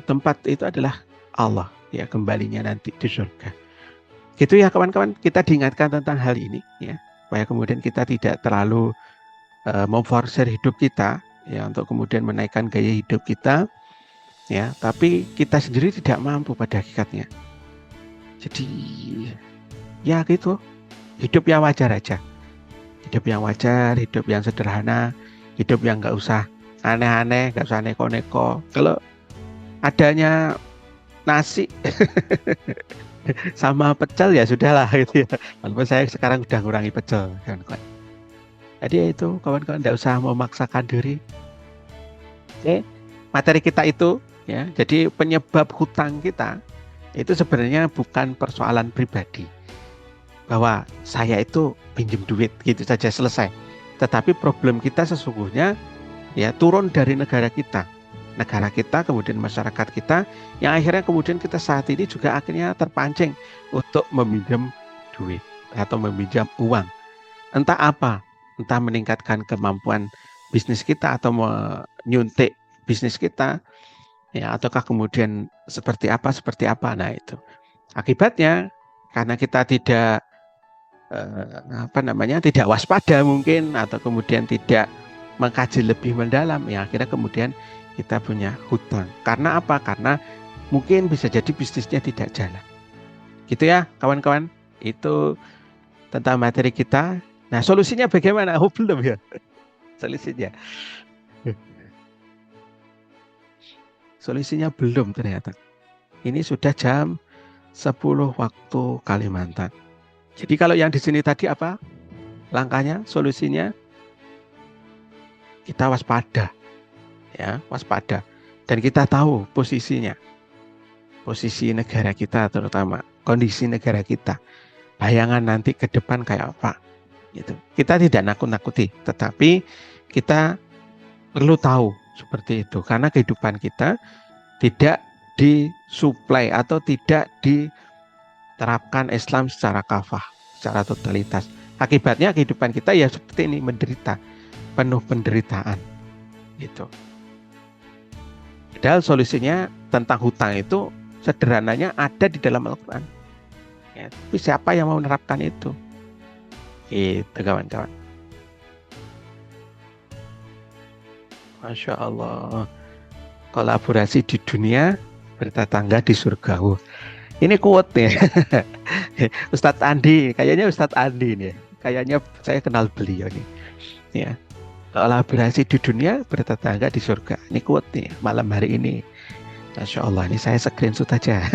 tempat itu adalah Allah, ya, kembalinya nanti di surga. Gitu ya kawan-kawan, kita diingatkan tentang hal ini ya, supaya kemudian kita tidak terlalu memforsir hidup kita ya untuk kemudian menaikkan gaya hidup kita ya, tapi kita sendiri tidak mampu pada hakikatnya. Jadi ya gitu, hidup yang wajar aja. Hidup yang wajar, hidup yang sederhana, hidup yang nggak usah aneh-aneh, nggak usah neko-neko. Kalau adanya nasi sama pecel ya sudahlah gitu ya. Walaupun saya sekarang udah ngurangi pecel, kawan-kawan. Jadi itu kawan-kawan, tidak usah memaksakan diri. Oke, materi kita itu ya. Jadi penyebab hutang kita itu sebenarnya bukan persoalan pribadi, bahwa saya itu pinjam duit gitu saja selesai. Tetapi problem kita sesungguhnya ya turun dari negara kita. Negara kita, kemudian masyarakat kita, yang akhirnya kemudian kita saat ini juga akhirnya terpancing untuk meminjam duit atau meminjam uang. Entah apa, entah meningkatkan kemampuan bisnis kita atau menyuntik bisnis kita, ya, ataukah kemudian seperti apa. Nah, itu akibatnya karena kita tidak tidak waspada mungkin, atau kemudian tidak mengkaji lebih mendalam, ya akhirnya kemudian kita punya hutang. Karena apa? Karena mungkin bisa jadi bisnisnya tidak jalan. Gitu ya kawan-kawan, itu tentang materi kita. Nah, solusinya bagaimana? Oh, belum ya solusinya. Solusinya belum ternyata. Ini sudah jam 10 waktu Kalimantan. Jadi kalau yang di sini tadi apa? Langkahnya, solusinya kita waspada. Ya, waspada. Dan kita tahu posisinya. Posisi negara kita, terutama kondisi negara kita. Bayangan nanti ke depan kayak apa. Gitu. Kita tidak nakut-nakuti, tetapi kita perlu tahu seperti itu. Karena kehidupan kita tidak disuplai atau tidak diterapkan Islam secara kafah, secara totalitas. Akibatnya kehidupan kita ya seperti ini, menderita, penuh penderitaan. Gitu. Padahal solusinya tentang hutang itu sederhananya ada di dalam Al-Quran. Ya, tapi siapa yang mau menerapkan itu? Itu kawan-kawan. Masya Allah. Kolaborasi di dunia, bertetangga di surga. Ini quote nih. Ustadz Andi, kayaknya Ustadz Andi nih. Kayaknya saya kenal beliau nih. Ya. Kolaborasi di dunia, bertetangga di surga. Ini quote nih malam hari ini. Masya Allah, ini saya screenshot aja.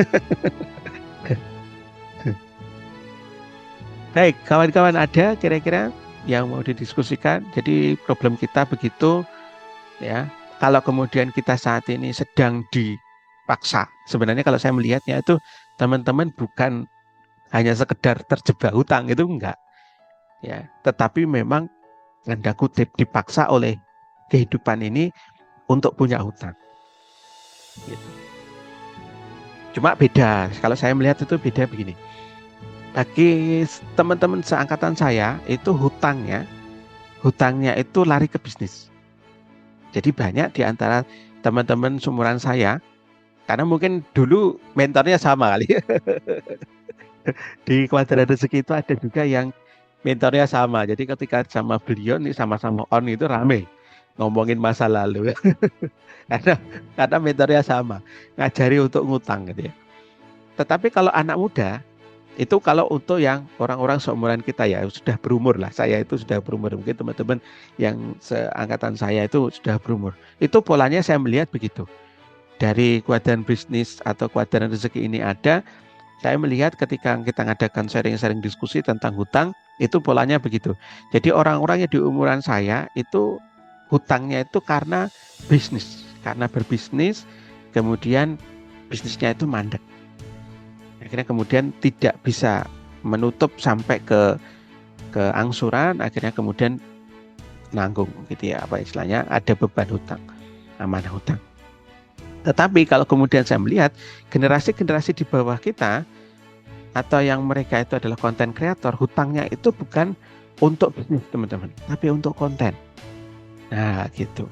Baik, kawan-kawan, ada kira-kira yang mau didiskusikan? Jadi problem kita begitu, ya. Kalau kemudian kita saat ini sedang dipaksa, sebenarnya kalau saya melihatnya itu teman-teman bukan hanya sekedar terjebak hutang, itu enggak, ya. Tetapi memang tanda kutip dipaksa oleh kehidupan ini untuk punya hutang. Gitu. Cuma beda, kalau saya melihat itu beda begini. Bagi teman-teman seangkatan saya itu hutangnya itu lari ke bisnis. Jadi banyak di antara teman-teman seumuran saya, karena mungkin dulu mentornya sama kali. Di Kuadran Rezeki itu ada juga yang mentornya sama. Jadi ketika sama beliau nih sama-sama on itu rame ngomongin masa lalu. karena mentornya sama, ngajari untuk ngutang gitu ya. Tetapi kalau anak muda itu, kalau untuk yang orang-orang seumuran kita ya sudah berumur lah, saya itu sudah berumur, mungkin teman-teman yang seangkatan saya itu sudah berumur, itu polanya saya melihat begitu. Dari kuadran bisnis atau kuadran rezeki ini ada, saya melihat ketika kita ngadakan sharing-sharing diskusi tentang hutang, itu polanya begitu. Jadi orang-orang yang di umuran saya itu hutangnya itu karena bisnis, karena berbisnis, kemudian bisnisnya itu mandek. Akhirnya kemudian tidak bisa menutup sampai ke angsuran, akhirnya kemudian nanggung gitu ya, apa istilahnya, ada beban hutang, amanah hutang. Tetapi kalau kemudian saya melihat generasi-generasi di bawah kita atau yang mereka itu adalah konten kreator, hutangnya itu bukan untuk bisnis teman-teman, tapi untuk konten. Nah gitu.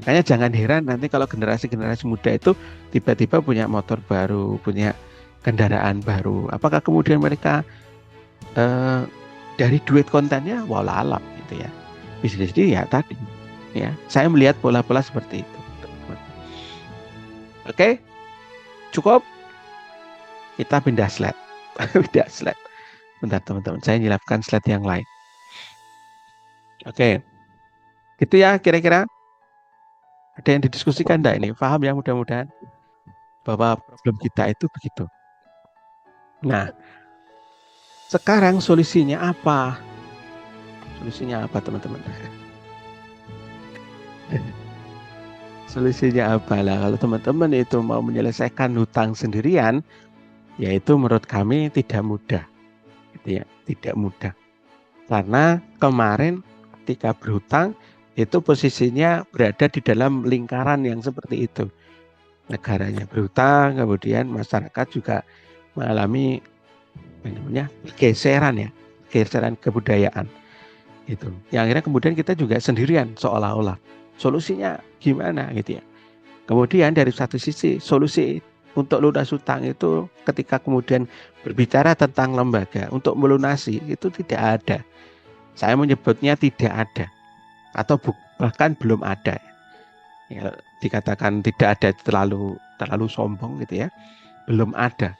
Makanya jangan heran nanti kalau generasi-generasi muda itu tiba-tiba punya motor baru, punya kendaraan baru. Apakah kemudian mereka dari duit kontennya walau gitu ya? Bisa jadi ya tadi. Ya, saya melihat pola-pola seperti itu. Oke, cukup. Kita pindah slide. Pindah slide. Bentar teman-teman, saya nyilapkan slide yang lain. Oke, gitu ya kira-kira. Ada yang didiskusikan enggak ini? Paham ya mudah-mudahan bahwa problem kita itu begitu. Nah, sekarang solusinya apa? Solusinya apa teman-teman? Solusinya apa lah? Kalau teman-teman itu mau menyelesaikan hutang sendirian, yaitu menurut kami tidak mudah, gitu ya, tidak mudah. Karena kemarin ketika berhutang itu posisinya berada di dalam lingkaran yang seperti itu. Negaranya berhutang, kemudian masyarakat juga mengalami geseran ya, geseran kebudayaan. gitu. Yang akhirnya kemudian kita juga sendirian seolah-olah. Solusinya gimana gitu ya. Kemudian dari satu sisi solusi untuk lunas hutang itu ketika kemudian berbicara tentang lembaga untuk melunasi itu tidak ada. Saya menyebutnya tidak ada atau bahkan belum ada. Ya, dikatakan tidak ada terlalu sombong gitu ya. Belum ada.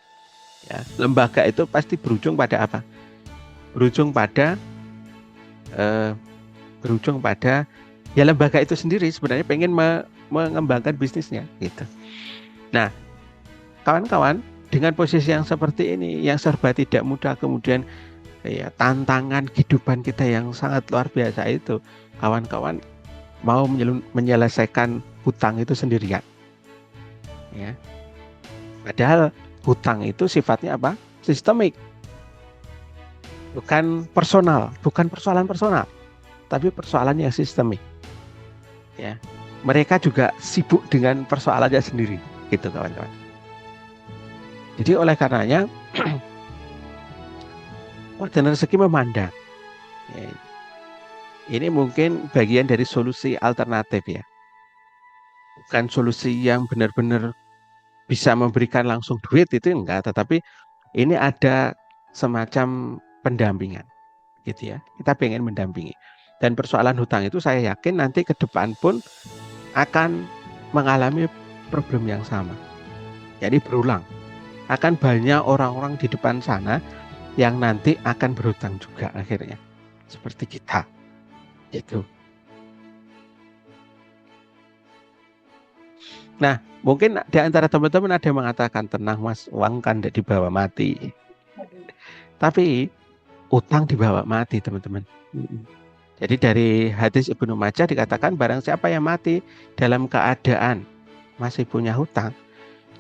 Ya, lembaga itu pasti berujung pada apa? Berujung pada ya lembaga itu sendiri sebenarnya pengen mengembangkan bisnisnya gitu. Nah, kawan-kawan dengan posisi yang seperti ini yang serba tidak mudah, kemudian ya tantangan kehidupan kita yang sangat luar biasa itu, kawan-kawan mau menyelesaikan hutang itu sendirian ya. Padahal hutang itu sifatnya apa? Sistemik. Bukan personal, bukan persoalan personal, tapi persoalan yang sistemik. Ya, mereka juga sibuk dengan persoalannya sendiri, gitu kawan-kawan. Jadi oleh karenanya, Ordner Rezeki memandang, ya, ini mungkin bagian dari solusi alternatif ya, bukan solusi yang benar-benar bisa memberikan langsung duit itu enggak, tetapi ini ada semacam pendampingan. Gitu ya, kita pengen mendampingi. Dan persoalan hutang itu saya yakin nanti ke depan pun akan mengalami problem yang sama. Jadi berulang. Akan banyak orang-orang di depan sana yang nanti akan berhutang juga akhirnya. Seperti kita. Gitu. Nah, mungkin di antara teman-teman ada yang mengatakan, tenang mas, uang kan tidak dibawa mati. Tapi utang dibawa mati teman-teman. Jadi dari hadis Ibnu Majah dikatakan barang siapa yang mati dalam keadaan masih punya hutang,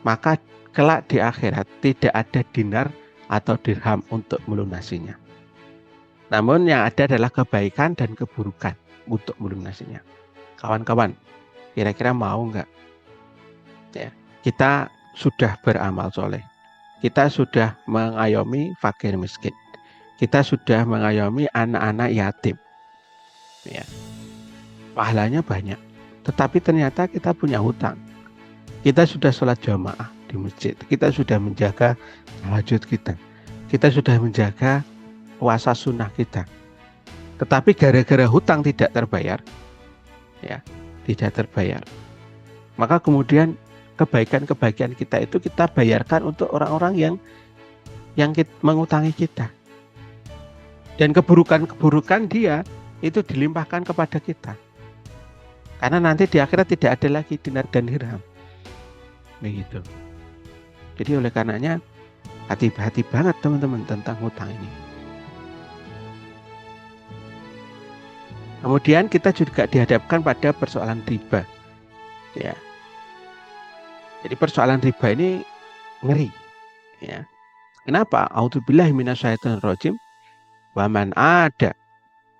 maka kelak di akhirat tidak ada dinar atau dirham untuk melunasinya. Namun yang ada adalah kebaikan dan keburukan untuk melunasinya. Kawan-kawan, kira-kira mau nggak? Ya, kita sudah beramal soleh, kita sudah mengayomi fakir miskin, kita sudah mengayomi anak-anak yatim. Ya, pahalanya banyak, tetapi ternyata kita punya hutang. Kita sudah sholat jamaah di masjid, kita sudah menjaga tahajud kita sudah menjaga puasa sunnah kita, tetapi gara-gara hutang tidak terbayar, ya, tidak terbayar, maka kemudian kebaikan-kebaikan kita itu kita bayarkan untuk orang-orang yang mengutangi kita, dan keburukan-keburukan dia itu dilimpahkan kepada kita. Karena nanti di akhirat tidak ada lagi dinar dan dirham. Begitu. Jadi oleh karenanya hati-hati banget teman-teman tentang hutang ini. Kemudian kita juga dihadapkan pada persoalan riba. Ya. Jadi persoalan riba ini ngeri. Ya. Kenapa? A'udzubillahi minasyaitonirrajim. Wa man ada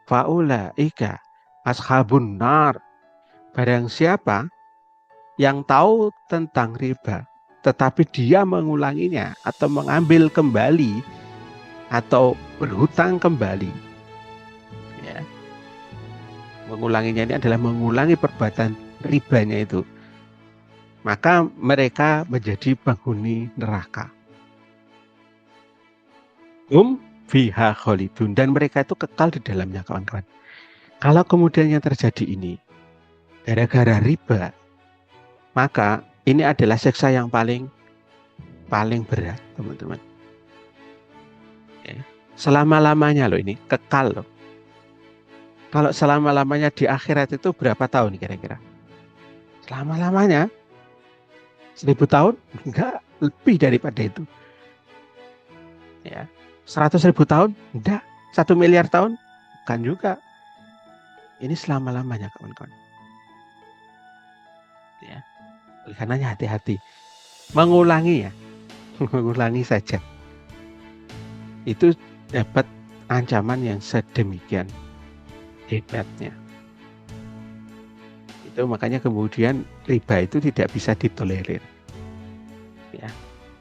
faulaika ashabun nar. Barang siapa yang tahu tentang riba tetapi dia mengulanginya atau mengambil kembali atau berhutang kembali, ya, mengulanginya ini adalah mengulangi perbuatan ribanya itu, maka mereka menjadi penghuni neraka. Fiha khalidun, dan mereka itu kekal di dalamnya kawan-kawan. Kalau kemudian yang terjadi ini gara-gara riba, maka ini adalah siksa yang paling berat teman-teman. Ya. Selama-lamanya loh, ini kekal loh. Kalau selama-lamanya di akhirat itu berapa tahun kira-kira? Selama-lamanya 1000 tahun? Enggak, lebih daripada itu. Ya, 100.000 tahun? Enggak. 1 miliar tahun? Bukan juga. Ini selama-lamanya kawan-kawan. Ya. Karenanya hati-hati. Mengulangi ya. Mengulangi saja. Itu dapat ancaman yang sedemikian hebatnya. Itu makanya kemudian riba itu tidak bisa ditolerir. Ya.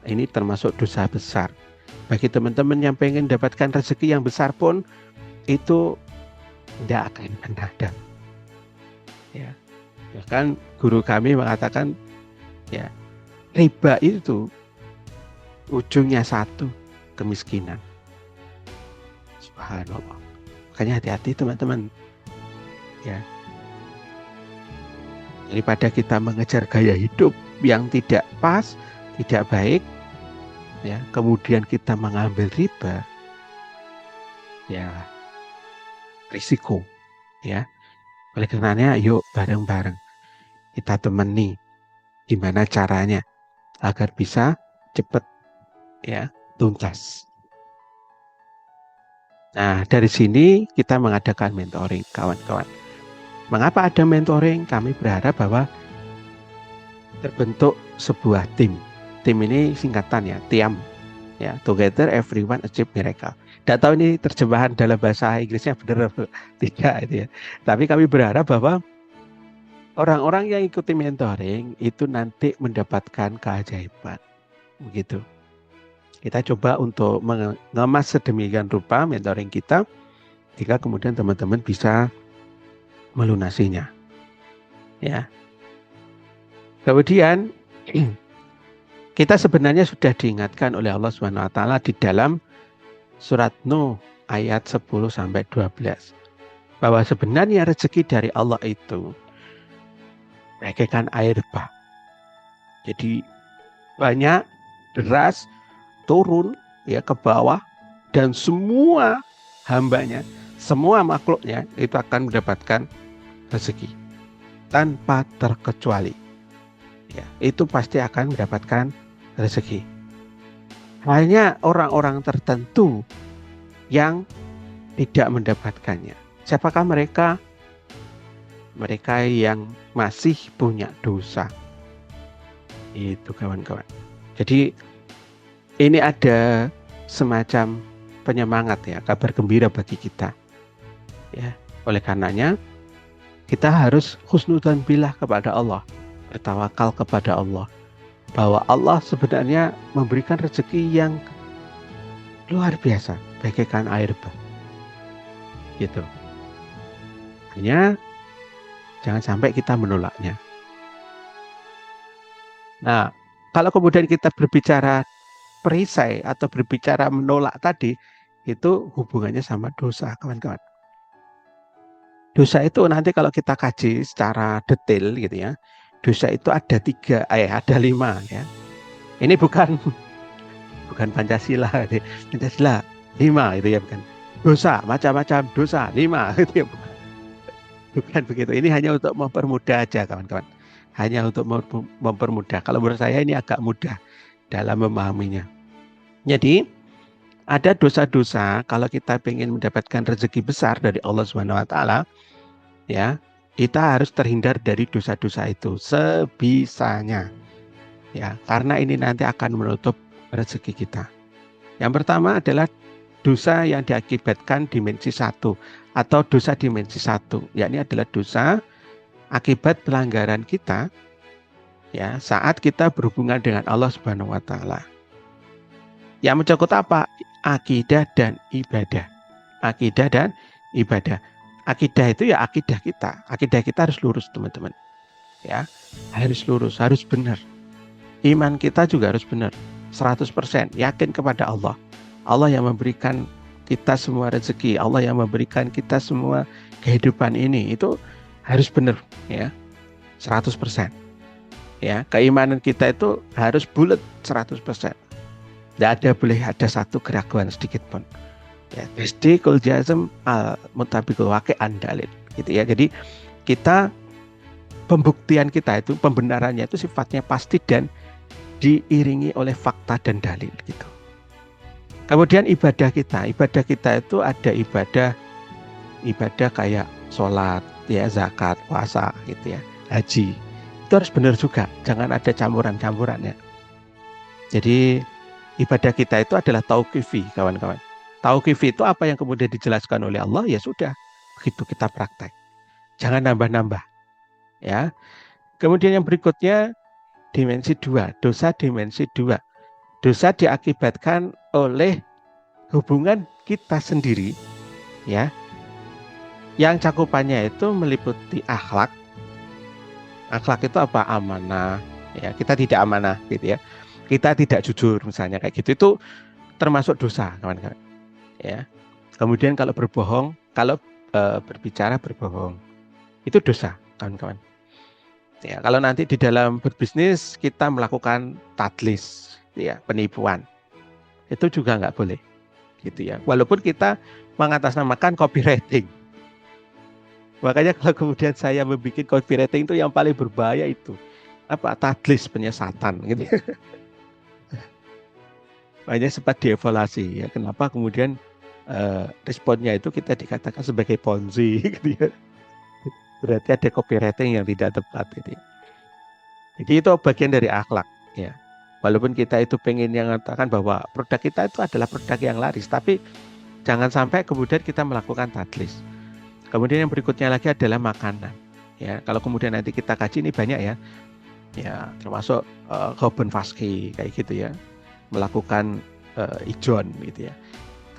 Ini termasuk dosa besar. Bagi teman-teman yang pengen dapatkan rezeki yang besar pun itu tidak akan pernah ada. Ya, bahkan guru kami mengatakan, ya, riba itu ujungnya satu, kemiskinan. Subhanallah. Makanya hati-hati teman-teman. Ya, daripada kita mengejar gaya hidup yang tidak pas, tidak baik, ya, kemudian kita mengambil riba, ya, risiko, ya. Oleh karenanya, yuk bareng-bareng kita temani gimana caranya agar bisa cepat, ya, tuntas. Nah, dari sini kita mengadakan mentoring, kawan-kawan. Mengapa ada mentoring? Kami berharap bahwa terbentuk sebuah tim. Tim ini singkatan, ya, TIAM, ya, Together Everyone Achieve Miracle. Tidak tahu ini terjemahan dalam bahasa Inggrisnya benar atau tidak itu, ya. Tapi kami berharap bahwa orang-orang yang ikuti mentoring itu nanti mendapatkan keajaiban. Begitu. Kita coba untuk mengemas sedemikian rupa mentoring kita, jika kemudian teman-teman bisa melunasinya. Ya. Kemudian kita sebenarnya sudah diingatkan oleh Allah Subhanahu wa taala di dalam surat Nuh ayat 10 sampai 12 bahwa sebenarnya rezeki dari Allah itu bagaikan air bah. Jadi banyak, deras, turun, ya, ke bawah, dan semua hambanya, semua makhluknya itu akan mendapatkan rezeki tanpa terkecuali. Ya, itu pasti akan mendapatkan rezeki. Hanya orang-orang tertentu yang tidak mendapatkannya. Siapakah mereka? Mereka yang masih punya dosa. Itu kawan-kawan. Jadi ini ada semacam penyemangat, ya, kabar gembira bagi kita. Ya, oleh karenanya kita harus husnudzan billah kepada Allah, bertawakal kepada Allah, bahwa Allah sebenarnya memberikan rezeki yang luar biasa, bagaikan air bah. Gitu. Hanya jangan sampai kita menolaknya. Nah, kalau kemudian kita berbicara perisai atau berbicara menolak tadi, itu hubungannya sama dosa, kawan-kawan. Dosa itu nanti kalau kita kaji secara detail gitu, ya, dosa itu ada 5, ya. Ini bukan Pancasila, Pancasila 5 itu, ya, bukan. Dosa, macam-macam dosa 5 itu, ya, bukan begitu. Ini hanya untuk mempermudah aja, kawan-kawan. Hanya untuk mempermudah. Kalau menurut saya ini agak mudah dalam memahaminya. Jadi ada dosa-dosa, kalau kita ingin mendapatkan rezeki besar dari Allah Subhanahu wa taala, ya, kita harus terhindar dari dosa-dosa itu sebisanya. Ya, karena ini nanti akan menutup rezeki kita. Yang pertama adalah dosa yang diakibatkan dimensi 1 atau dosa dimensi 1, yakni adalah dosa akibat pelanggaran kita, ya, saat kita berhubungan dengan Allah Subhanahu wa taala. Yang mencakup apa? Akidah dan ibadah. Akidah dan ibadah. Akidah itu ya akidah kita. Akidah kita harus lurus, teman-teman. Ya, harus lurus, harus benar. Iman kita juga harus benar. 100% yakin kepada Allah. Allah yang memberikan kita semua rezeki, Allah yang memberikan kita semua kehidupan ini, itu harus benar, ya. 100%. Ya, keimanan kita itu harus bulat 100%. Tidak boleh ada satu keraguan sedikit pun. Ya, tasdiqul jazm al mutabiqul waqi' andalil, gitu, ya. Jadi kita pembuktian kita itu, pembenarannya itu sifatnya pasti dan diiringi oleh fakta dan dalil, gitu. Kemudian ibadah kita itu ada ibadah kayak sholat, ya, zakat, puasa, gitu, ya, haji. Itu harus benar juga, jangan ada campuran-campurannya. Jadi ibadah kita itu adalah tauqifi, kawan-kawan. Tauqifi itu apa yang kemudian dijelaskan oleh Allah, ya sudah, begitu kita praktek. Jangan nambah-nambah, ya. Kemudian yang berikutnya dimensi 2, dosa dimensi 2. Dosa diakibatkan oleh hubungan kita sendiri, ya, yang cakupannya itu meliputi akhlak. Akhlak itu apa? Amanah. Ya, kita tidak amanah gitu ya. Kita tidak jujur misalnya kayak gitu. Itu termasuk dosa, kawan-kawan. Ya. Kemudian kalau berbohong, kalau berbicara berbohong, itu dosa, kawan-kawan. Ya, kalau nanti di dalam berbisnis kita melakukan tadlis, ya, penipuan, itu juga nggak boleh, gitu ya. Walaupun kita mengatasnamakan copywriting. Makanya kalau kemudian saya membuat copywriting itu yang paling berbahaya itu apa? Tadlis penyesatan, gitu. Makanya sempat dievaluasi ya. Kenapa kemudian responnya itu kita dikatakan sebagai ponzi, gitu ya. Berarti ada copywriting yang tidak tepat, gitu ya. Jadi itu bagian dari akhlak ya. Walaupun kita itu pengen yang mengatakan bahwa produk kita itu adalah produk yang laris, tapi jangan sampai kemudian kita melakukan tadlis. Kemudian yang berikutnya lagi adalah makanan. Ya, kalau kemudian nanti kita kaji ini banyak ya. Ya, termasuk Hoben Vaski kayak gitu ya. Melakukan ijon gitu ya.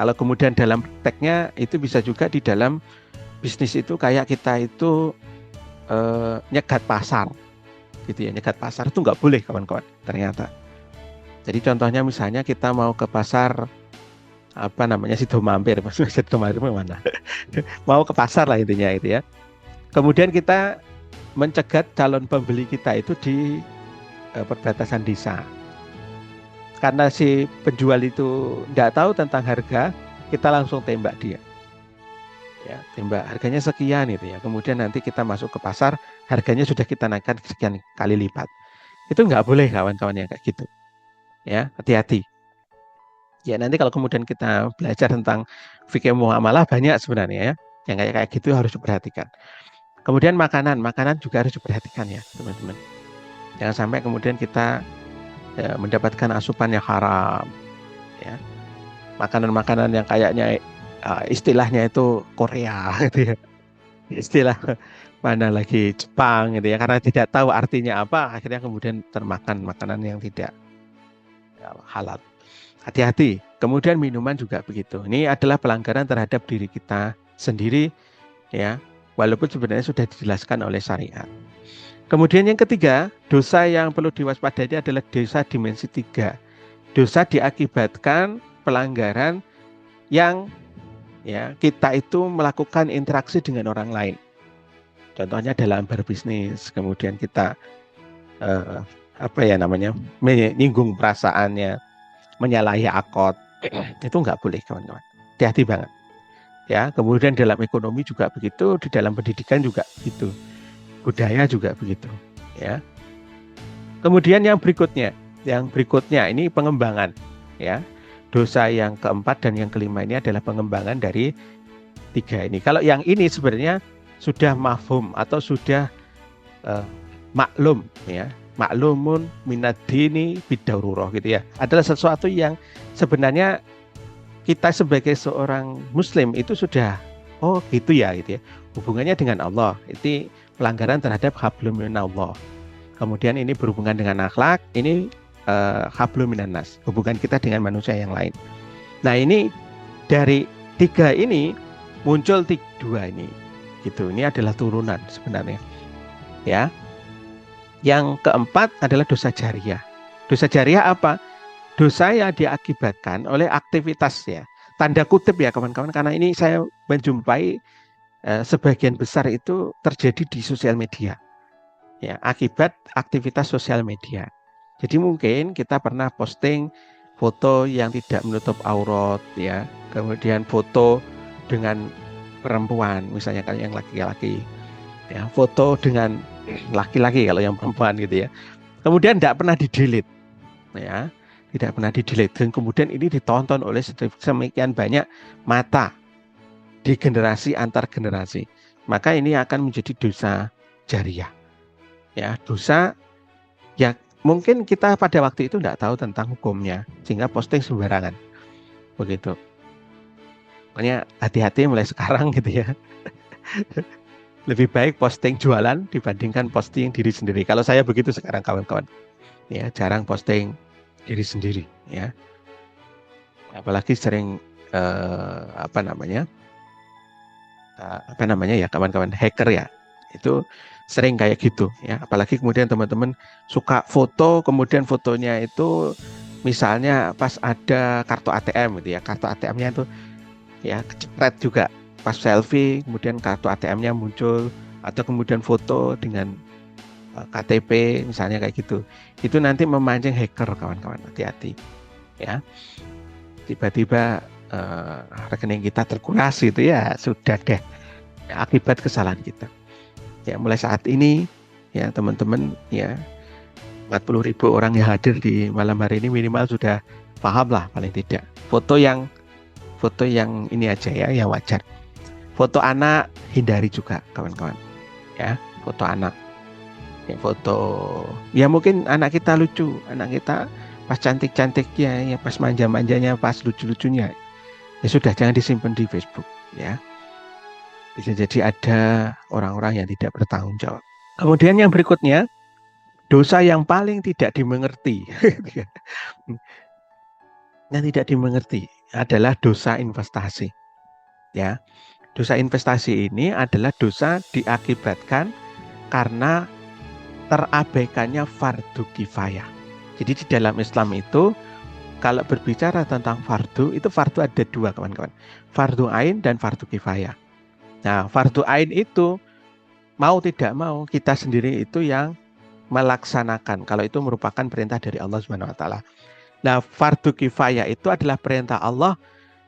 Kalau kemudian dalam prakteknya itu bisa juga di dalam bisnis itu kayak kita itu nyegat pasar. Gitu ya, nyegat pasar itu nggak boleh kawan-kawan ternyata. Jadi contohnya misalnya kita mau ke pasar apa namanya Sidomampir, maksudnya Sidomampir mana? Mau ke pasar lah intinya itu ya. Kemudian kita mencegat calon pembeli kita itu di perbatasan desa. Karena si penjual itu tidak tahu tentang harga, kita langsung tembak dia. Ya, tembak harganya sekian itu ya. Kemudian nanti kita masuk ke pasar, harganya sudah kita naikkan sekian kali lipat. Itu nggak boleh kawan-kawan yang kayak gitu. Ya, hati-hati. Ya nanti kalau kemudian kita belajar tentang fikih muamalah banyak sebenarnya ya. Yang kayak gitu harus diperhatikan. Kemudian makanan juga harus diperhatikan ya teman-teman. Jangan sampai kemudian kita mendapatkan asupan yang haram. Ya. Makanan-makanan yang kayaknya istilahnya itu Korea gitu ya. Istilah mana lagi Jepang gitu ya. Karena tidak tahu artinya apa, akhirnya kemudian termakan makanan yang tidak halal. Hati-hati. Kemudian minuman juga begitu. Ini adalah pelanggaran terhadap diri kita sendiri ya. Walaupun sebenarnya sudah dijelaskan oleh syariat. Kemudian yang ketiga, dosa yang perlu diwaspadai adalah dosa dimensi 3. Dosa diakibatkan pelanggaran yang ya kita itu melakukan interaksi dengan orang lain. Contohnya dalam berbisnis, kemudian kita menyinggung perasaannya, menyalahi akad, itu nggak boleh kawan-kawan. Hati-hati banget. Ya, kemudian dalam ekonomi juga begitu, di dalam pendidikan juga begitu, budaya juga begitu. Ya. Kemudian yang berikutnya ini pengembangan. Ya, dosa yang keempat dan yang kelima ini adalah pengembangan dari 3 ini. Kalau yang ini sebenarnya sudah mafhum atau sudah maklum, ya. Maklumun minad-dini bidarurah gitu ya. Adalah sesuatu yang sebenarnya kita sebagai seorang muslim itu sudah gitu ya gitu ya. Hubungannya dengan Allah itu pelanggaran terhadap hablum minallah. Kemudian ini berhubungan dengan akhlak, ini hablum minannas, hubungan kita dengan manusia yang lain. Nah, ini dari 3 ini muncul 2 ini. Gitu. Ini adalah turunan sebenarnya. Ya. Yang keempat adalah dosa jariyah. Dosa jariyah apa? Dosa yang diakibatkan oleh aktivitas ya. Tanda kutip ya kawan-kawan, karena ini saya menjumpai sebagian besar itu terjadi di sosial media. Ya, akibat aktivitas sosial media. Jadi mungkin kita pernah posting foto yang tidak menutup aurat ya. Kemudian foto dengan perempuan, misalnya kalau yang laki-laki. Ya, foto dengan laki-laki kalau yang perempuan gitu ya. Kemudian tidak pernah di-delete. Ya, tidak pernah di-delete. Dan kemudian ini ditonton oleh semikian banyak mata di generasi antar generasi. Maka ini akan menjadi dosa jariyah. Ya, dosa ya mungkin kita pada waktu itu tidak tahu tentang hukumnya sehingga posting sembarangan. Begitu. Makanya hati-hati mulai sekarang gitu ya. Lebih baik posting jualan dibandingkan posting diri sendiri. Kalau saya begitu sekarang kawan-kawan. Ya, jarang posting diri sendiri ya. Apalagi sering apa namanya ya, kawan-kawan hacker ya, itu sering kayak gitu ya. Apalagi kemudian teman-teman suka foto, kemudian fotonya itu misalnya pas ada kartu ATM gitu ya, kartu ATM-nya itu ya kecipret juga pas selfie, kemudian kartu ATM-nya muncul, atau kemudian foto dengan KTP misalnya kayak gitu. Itu nanti memancing hacker, kawan-kawan, hati-hati ya. Tiba-tiba rekening kita terkuras gitu ya, sudah deh ya, akibat kesalahan kita. Ya, mulai saat ini ya teman-teman ya, 40.000 orang yang hadir di malam hari ini minimal sudah paham lah paling tidak. Foto yang ini aja ya, yang wajar. Foto anak hindari juga, kawan-kawan. Ya, foto anak. Ya, foto ya mungkin anak kita lucu, anak kita pas cantik-cantiknya, ya pas manja-manjanya, pas lucu-lucunya. Ya sudah, jangan disimpan di Facebook ya. Bisa jadi ada orang-orang yang tidak bertanggung jawab. Kemudian yang berikutnya, dosa yang paling tidak dimengerti. Yang tidak dimengerti adalah dosa investasi. Ya, dosa investasi ini adalah dosa diakibatkan karena terabaikannya fardu kifayah. Jadi di dalam Islam itu kalau berbicara tentang fardu, itu fardu ada dua, kawan-kawan. Fardu ain dan fardu kifayah. Nah, fardu ain itu mau tidak mau kita sendiri itu yang melaksanakan kalau itu merupakan perintah dari Allah Subhanahu wa taala. Nah, fardu kifayah itu adalah perintah Allah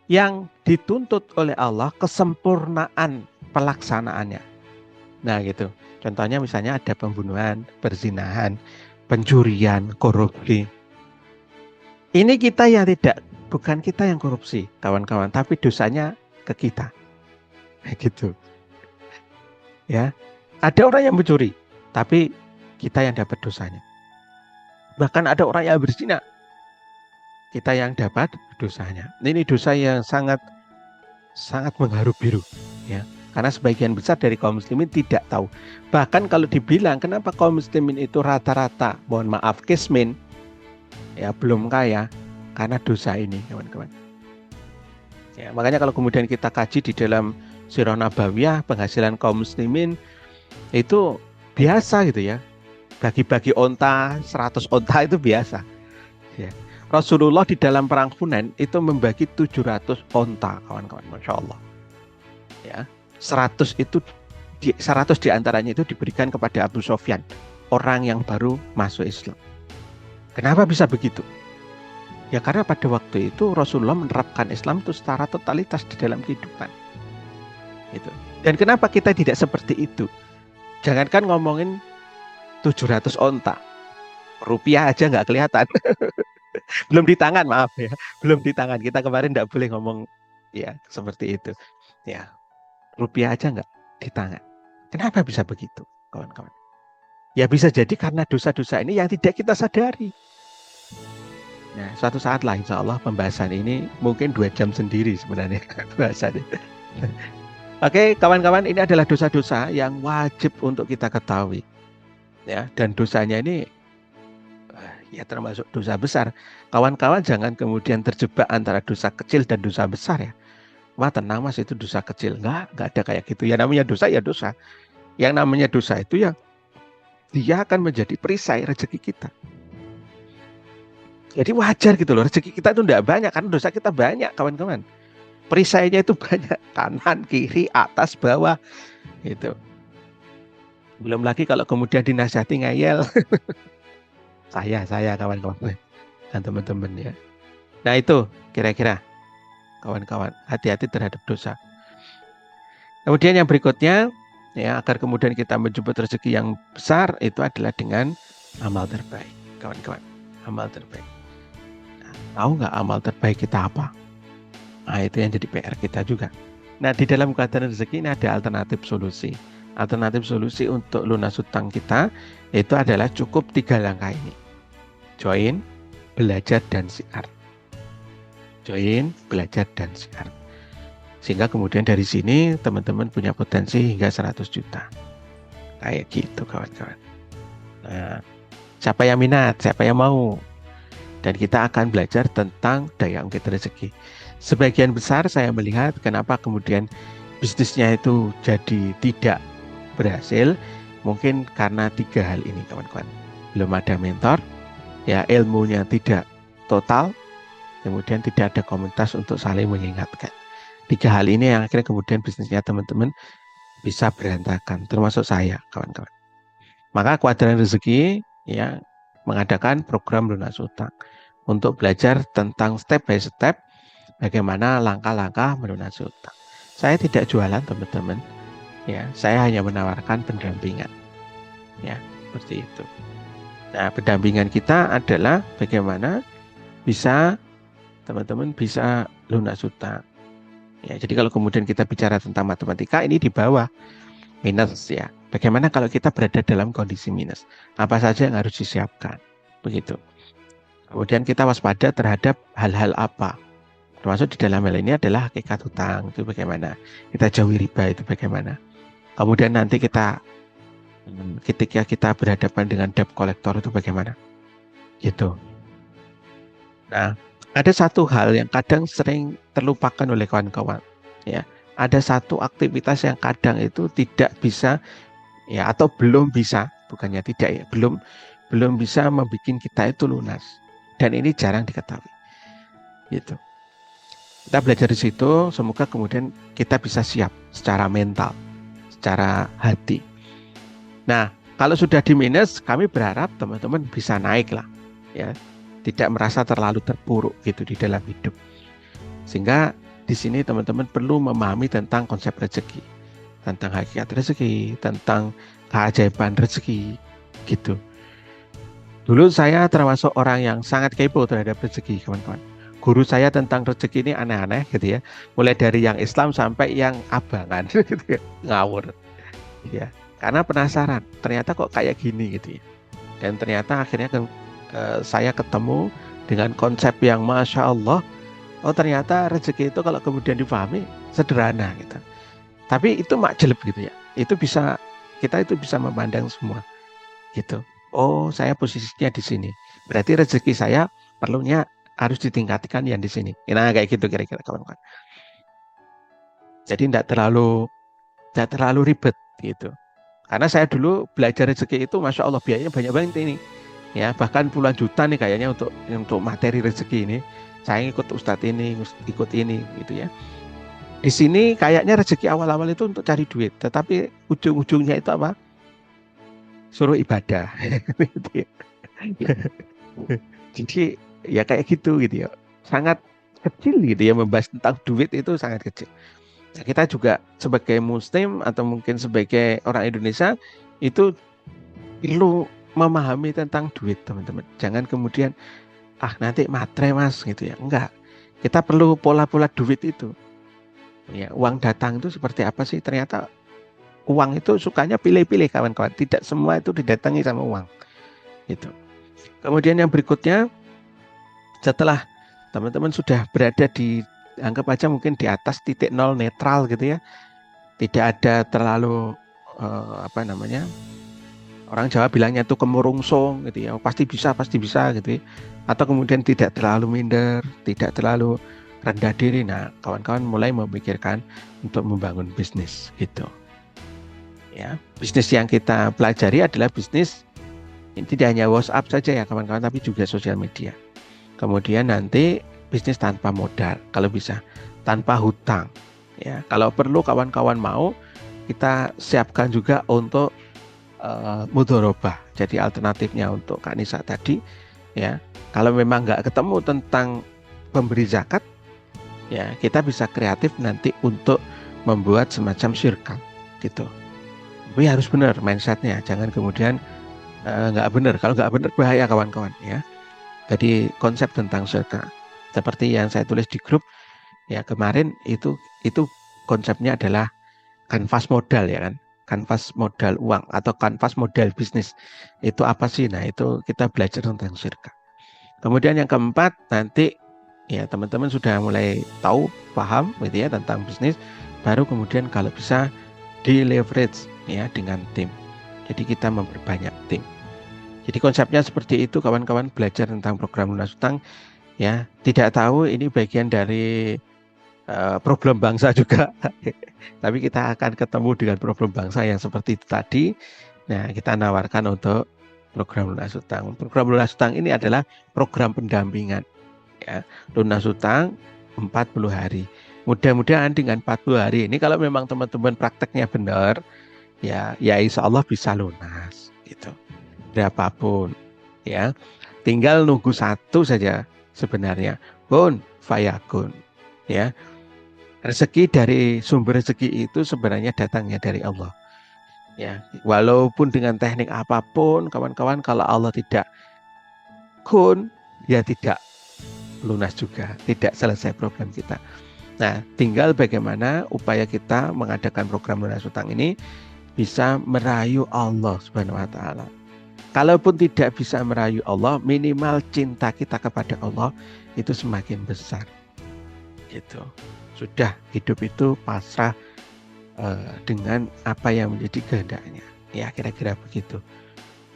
yang dituntut oleh Allah kesempurnaan pelaksanaannya. Nah, gitu. Contohnya misalnya ada pembunuhan, perzinahan, pencurian, korupsi. Ini kita yang tidak, bukan kita yang korupsi, kawan-kawan, tapi dosanya ke kita. Gitu. Ya. Ada orang yang mencuri, tapi kita yang dapat dosanya. Bahkan ada orang yang berzina, kita yang dapat dosanya. Ini dosa yang sangat mengharu biru, ya. Karena sebagian besar dari kaum muslimin tidak tahu. Bahkan kalau dibilang kenapa kaum muslimin itu rata-rata, mohon maaf, kismin, ya belum kaya, karena dosa ini, kawan-kawan. Ya, makanya kalau kemudian kita kaji di dalam Sirah Nabawiyah, penghasilan kaum muslimin itu biasa gitu ya. Bagi-bagi onta, 100 onta itu biasa. Ya. Rasulullah di dalam perang Hunain itu membagi 700 onta, kawan-kawan, Masya Allah. Ya, 100 diantaranya itu diberikan kepada Abu Sofyan, orang yang baru masuk Islam. Kenapa bisa begitu? Ya karena pada waktu itu Rasulullah menerapkan Islam itu secara totalitas di dalam kehidupan. Gitu. Dan kenapa kita tidak seperti itu? Jangankan ngomongin 700 onta, rupiah aja nggak kelihatan. Belum di tangan, maaf ya. Belum di tangan. Kita kemarin nggak boleh ngomong ya seperti itu. Ya, rupiah aja nggak di tangan. Kenapa bisa begitu, kawan-kawan? Ya bisa jadi karena dosa-dosa ini yang tidak kita sadari. Nah, suatu saat lah insya Allah pembahasan ini mungkin 2 jam sendiri sebenarnya pembahasannya. Oke, kawan-kawan, ini adalah dosa-dosa yang wajib untuk kita ketahui. Ya, dan dosanya ini ya termasuk dosa besar. Kawan-kawan jangan kemudian terjebak antara dosa kecil dan dosa besar ya. Wah tenang mas, itu dosa kecil. Enggak ada kayak gitu. Ya namanya dosa ya dosa. Yang namanya dosa itu ya dia akan menjadi perisai rezeki kita. Jadi wajar gitu loh, rezeki kita itu enggak banyak karena dosa kita banyak, kawan-kawan. Perisainya itu banyak, kanan, kiri, atas, bawah. Gitu. Belum lagi kalau kemudian dinasihati ngeyel. saya kawan-kawan dan teman-teman ya. Nah itu kira-kira kawan-kawan, hati-hati terhadap dosa. Kemudian yang berikutnya ya, agar kemudian kita menjemput rezeki yang besar itu adalah dengan amal terbaik, kawan-kawan. Amal terbaik. Nah, tahu nggak amal terbaik kita apa? Nah itu yang jadi PR kita juga. Nah di dalam keadaan rezeki ini ada alternatif solusi. Alternatif solusi untuk lunas hutang kita itu adalah cukup 3 langkah ini. Join, belajar, dan siar. Join, belajar, dan siar. Sehingga kemudian dari sini teman-teman punya potensi hingga 100 juta. Kayak gitu kawan-kawan. Nah, siapa yang minat, siapa yang mau. Dan kita akan belajar tentang daya ungkit rezeki. Sebagian besar saya melihat kenapa kemudian bisnisnya itu jadi tidak berhasil, mungkin karena 3 hal ini kawan-kawan. Belum ada mentor, ya ilmunya tidak total, kemudian tidak ada komunitas untuk saling mengingatkan. 3 hal ini yang akhirnya kemudian bisnisnya teman-teman bisa berantakan, termasuk saya kawan-kawan. Maka Kuadran Rezeki ya mengadakan program lunas utang untuk belajar tentang step by step bagaimana langkah-langkah melunasi utang. Saya tidak jualan teman-teman, ya saya hanya menawarkan pendampingan, ya seperti itu. Nah pendampingan kita adalah bagaimana bisa teman-teman bisa lunas utang. Ya jadi kalau kemudian kita bicara tentang matematika ini di bawah minus ya. Bagaimana kalau kita berada dalam kondisi minus? Apa saja yang harus disiapkan? Begitu. Kemudian kita waspada terhadap hal-hal apa? Termasuk di dalam hal ini adalah hakikat hutang, itu bagaimana. Kita jauhi riba, itu bagaimana. Kemudian nanti kita ketika kita berhadapan dengan debt collector itu bagaimana. Gitu. Nah, ada satu hal yang kadang sering terlupakan oleh kawan-kawan. Ya, ada satu aktivitas yang kadang itu tidak bisa ya atau belum bisa, bukannya tidak ya, belum bisa membuat kita itu lunas. Dan ini jarang diketahui. Gitu. Kita belajar di situ, semoga kemudian kita bisa siap secara mental, secara hati. Nah, kalau sudah di minus, kami berharap teman-teman bisa naik lah, ya, tidak merasa terlalu terpuruk gitu di dalam hidup. Sehingga di sini teman-teman perlu memahami tentang konsep rezeki, tentang hakikat rezeki, tentang keajaiban rezeki, gitu. Dulu saya termasuk orang yang sangat kepo terhadap rezeki, kawan-kawan. Guru saya tentang rezeki ini aneh-aneh gitu ya, mulai dari yang Islam sampai yang abangan gitu ya, ngawur ya, karena penasaran ternyata kok kayak gini gitu ya. Dan ternyata akhirnya saya ketemu dengan konsep yang Masya Allah, oh ternyata rezeki itu kalau kemudian dipahami sederhana gitu, tapi itu makjeleb gitu ya, itu bisa kita itu bisa memandang semua gitu. Oh saya posisinya di sini, berarti rezeki saya perlunya harus ditingkatkan yang di sini. Nah kayak gitu kira-kira kawan-kawan. Jadi tidak terlalu ribet gitu. Karena saya dulu belajar rezeki itu, masya Allah biayanya banyak banget ini. Ya bahkan puluhan juta nih kayaknya untuk materi rezeki ini. Saya ikut ustadz ini, ikut ini gitu ya. Di sini kayaknya rezeki awal-awal itu untuk cari duit, tetapi ujung-ujungnya itu apa? Suruh ibadah. Jadi ya kayak gitu ya, sangat kecil gitu ya, membahas tentang duit itu sangat kecil. Nah, kita juga sebagai muslim atau mungkin sebagai orang Indonesia itu perlu memahami tentang duit teman-teman. Jangan kemudian nanti matre mas gitu ya, enggak. Kita perlu pola-pola duit itu ya, uang datang itu seperti apa sih. Ternyata uang itu sukanya pilih-pilih kawan-kawan, tidak semua itu didatangi sama uang gitu. Kemudian yang berikutnya, setelah teman-teman sudah berada di, anggap aja mungkin di atas titik nol netral gitu ya, tidak ada terlalu orang Jawa bilangnya itu kemurungsung gitu ya, pasti bisa gitu ya. Atau kemudian tidak terlalu minder, tidak terlalu rendah diri. Nah kawan-kawan mulai memikirkan untuk membangun bisnis gitu ya. Bisnis yang kita pelajari adalah bisnis ini tidak hanya WhatsApp saja ya kawan-kawan, tapi juga sosial media. Kemudian nanti bisnis tanpa modal, kalau bisa tanpa hutang. Ya, kalau perlu kawan-kawan mau, kita siapkan juga untuk mudharabah. Jadi alternatifnya untuk Kak Nisa tadi, ya, kalau memang nggak ketemu tentang pemberi zakat, ya kita bisa kreatif nanti untuk membuat semacam syirkat, gitu. Tapi harus benar mindsetnya, jangan kemudian nggak benar. Kalau nggak benar bahaya kawan-kawan ya. Jadi konsep tentang syirkat seperti yang saya tulis di grup ya kemarin, itu konsepnya adalah kanvas modal ya kan, kanvas modal uang atau kanvas modal bisnis itu apa sih. Nah itu kita belajar tentang syirkat. Kemudian yang keempat, nanti ya teman-teman sudah mulai tahu paham gitu ya tentang bisnis, baru kemudian kalau bisa di leverage ya dengan tim. Jadi kita memperbanyak tim. Jadi konsepnya seperti itu kawan-kawan, belajar tentang program lunas utang ya. Tidak tahu ini bagian dari problem bangsa juga. Tapi kita akan ketemu dengan problem bangsa yang seperti itu tadi. Nah, kita nawarkan untuk program lunas hutang. Program lunas hutang ini adalah program pendampingan. Ya, lunas hutang 40 hari. Mudah-mudahan dengan 40 hari ini kalau memang teman-teman prakteknya benar, ya insya Allah bisa lunas gitu. Berapapun ya. Tinggal nunggu satu saja sebenarnya. Kun fayakun. Ya. Rezeki dari sumber rezeki itu sebenarnya datangnya dari Allah. Ya, walaupun dengan teknik apapun, kawan-kawan, kalau Allah tidak kun, ya tidak lunas juga, tidak selesai problem kita. Nah, tinggal bagaimana upaya kita mengadakan program lunas hutang ini bisa merayu Allah Subhanahu wa taala. Kalaupun tidak bisa merayu Allah, minimal cinta kita kepada Allah itu semakin besar. Gitu. Sudah hidup itu pasrah dengan apa yang menjadi kehendaknya. Ya, kira-kira begitu.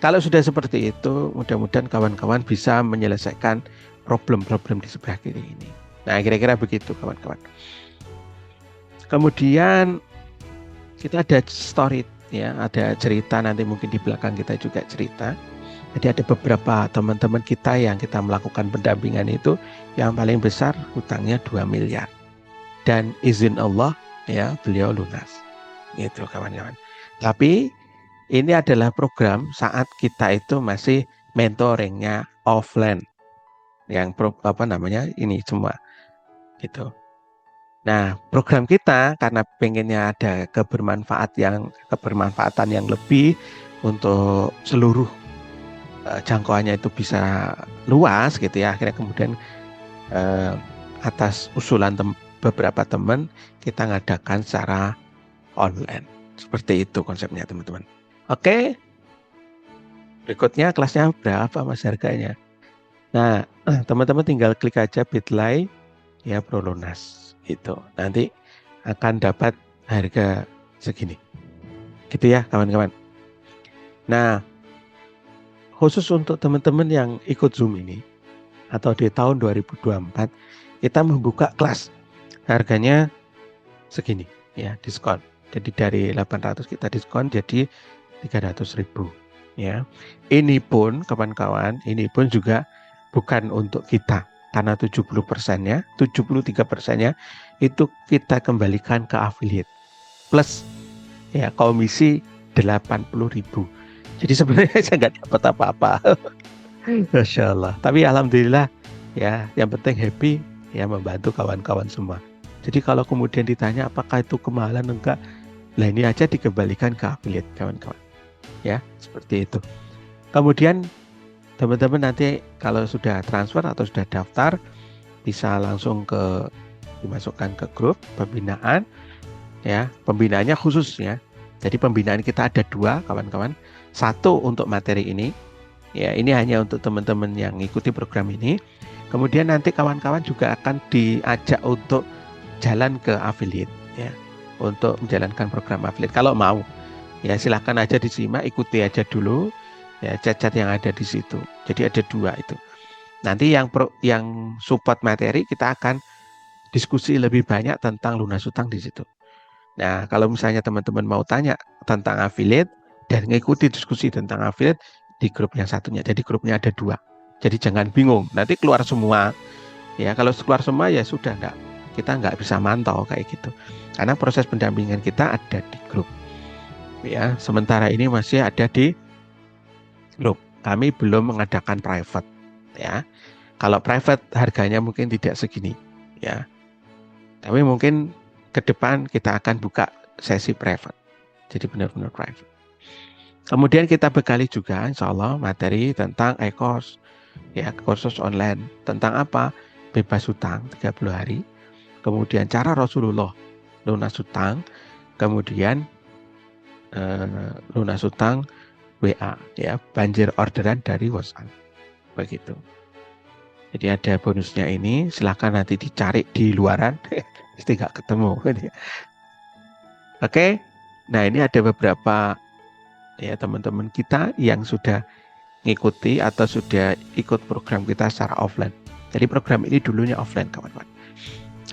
Kalau sudah seperti itu, mudah-mudahan kawan-kawan bisa menyelesaikan problem-problem di sebelah kiri ini. Nah, kira-kira begitu kawan-kawan. Kemudian kita ada story, ya, ada cerita, nanti mungkin di belakang kita juga cerita. Jadi ada beberapa teman-teman kita yang kita melakukan pendampingan itu yang paling besar hutangnya 2 miliar. Dan izin Allah, ya, beliau lunas. Gitu kawan-kawan. Tapi ini adalah program saat kita itu masih mentoringnya offline. Yang ini semua gitu. Nah, program kita karena pengennya ada kebermanfaatan yang lebih untuk seluruh jangkauannya itu bisa luas gitu ya. Akhirnya kemudian atas usulan beberapa teman kita ngadakan secara online. Seperti itu konsepnya teman-teman. Oke. Berikutnya kelasnya berapa Mas harganya? Nah, teman-teman tinggal klik aja bit.ly ya Prolunas gitu. Nanti akan dapat harga segini. Gitu ya kawan-kawan. Nah, khusus untuk teman-teman yang ikut Zoom ini atau di tahun 2024 kita membuka kelas harganya segini ya, diskon. Jadi dari 800 kita diskon jadi 300.000 ya. Ini pun kawan-kawan, ini pun juga bukan untuk kita karena 70%-nya, 73%-nya itu kita kembalikan ke affiliate plus ya komisi 80.000. Jadi sebenarnya saya nggak dapat apa-apa. Masya Allah. Tapi alhamdulillah ya, yang penting happy ya, membantu kawan-kawan semua. Jadi kalau kemudian ditanya apakah itu kemahalan, enggak, lah ini aja dikembalikan ke affiliate kawan-kawan. Ya, seperti itu. Kemudian teman-teman nanti kalau sudah transfer atau sudah daftar bisa langsung dimasukkan ke grup pembinaan ya. Pembinaannya khusus ya. Jadi pembinaan kita ada 2 kawan-kawan. 1 untuk materi ini. Ya, ini hanya untuk teman-teman yang mengikuti program ini. Kemudian nanti kawan-kawan juga akan diajak untuk jalan ke affiliate ya. Untuk menjalankan program affiliate kalau mau. Ya, silahkan aja disimak, ikuti aja dulu ya cat-cat yang ada di situ. Jadi ada 2 itu. Nanti yang support materi kita akan diskusi lebih banyak tentang lunas hutang di situ. Nah, kalau misalnya teman-teman mau tanya tentang affiliate dan mengikuti diskusi tentang affiliate di grup yang satunya. Jadi grupnya ada 2. Jadi jangan bingung. Nanti keluar semua. Ya, kalau keluar semua ya sudah kita nggak bisa mantau kayak gitu. Karena proses pendampingan kita ada di grup. Ya, sementara ini masih ada di grup. Kami belum mengadakan private ya. Kalau private harganya mungkin tidak segini ya. Tapi mungkin ke depan kita akan buka sesi private. Jadi benar-benar private. Kemudian kita bekali juga insya Allah materi tentang e-course ya, kursus online tentang apa? Bebas hutang 30 hari. Kemudian cara Rasulullah lunas hutang, kemudian lunas hutang WA ya, banjir orderan dari WhatsApp. Begitu. Jadi ada bonusnya ini, silakan nanti dicari di luaran, pasti nggak ketemu. Oke, nah ini ada beberapa ya teman-teman kita yang sudah ngikuti atau sudah ikut program kita secara offline. Jadi program ini dulunya offline kawan-kawan.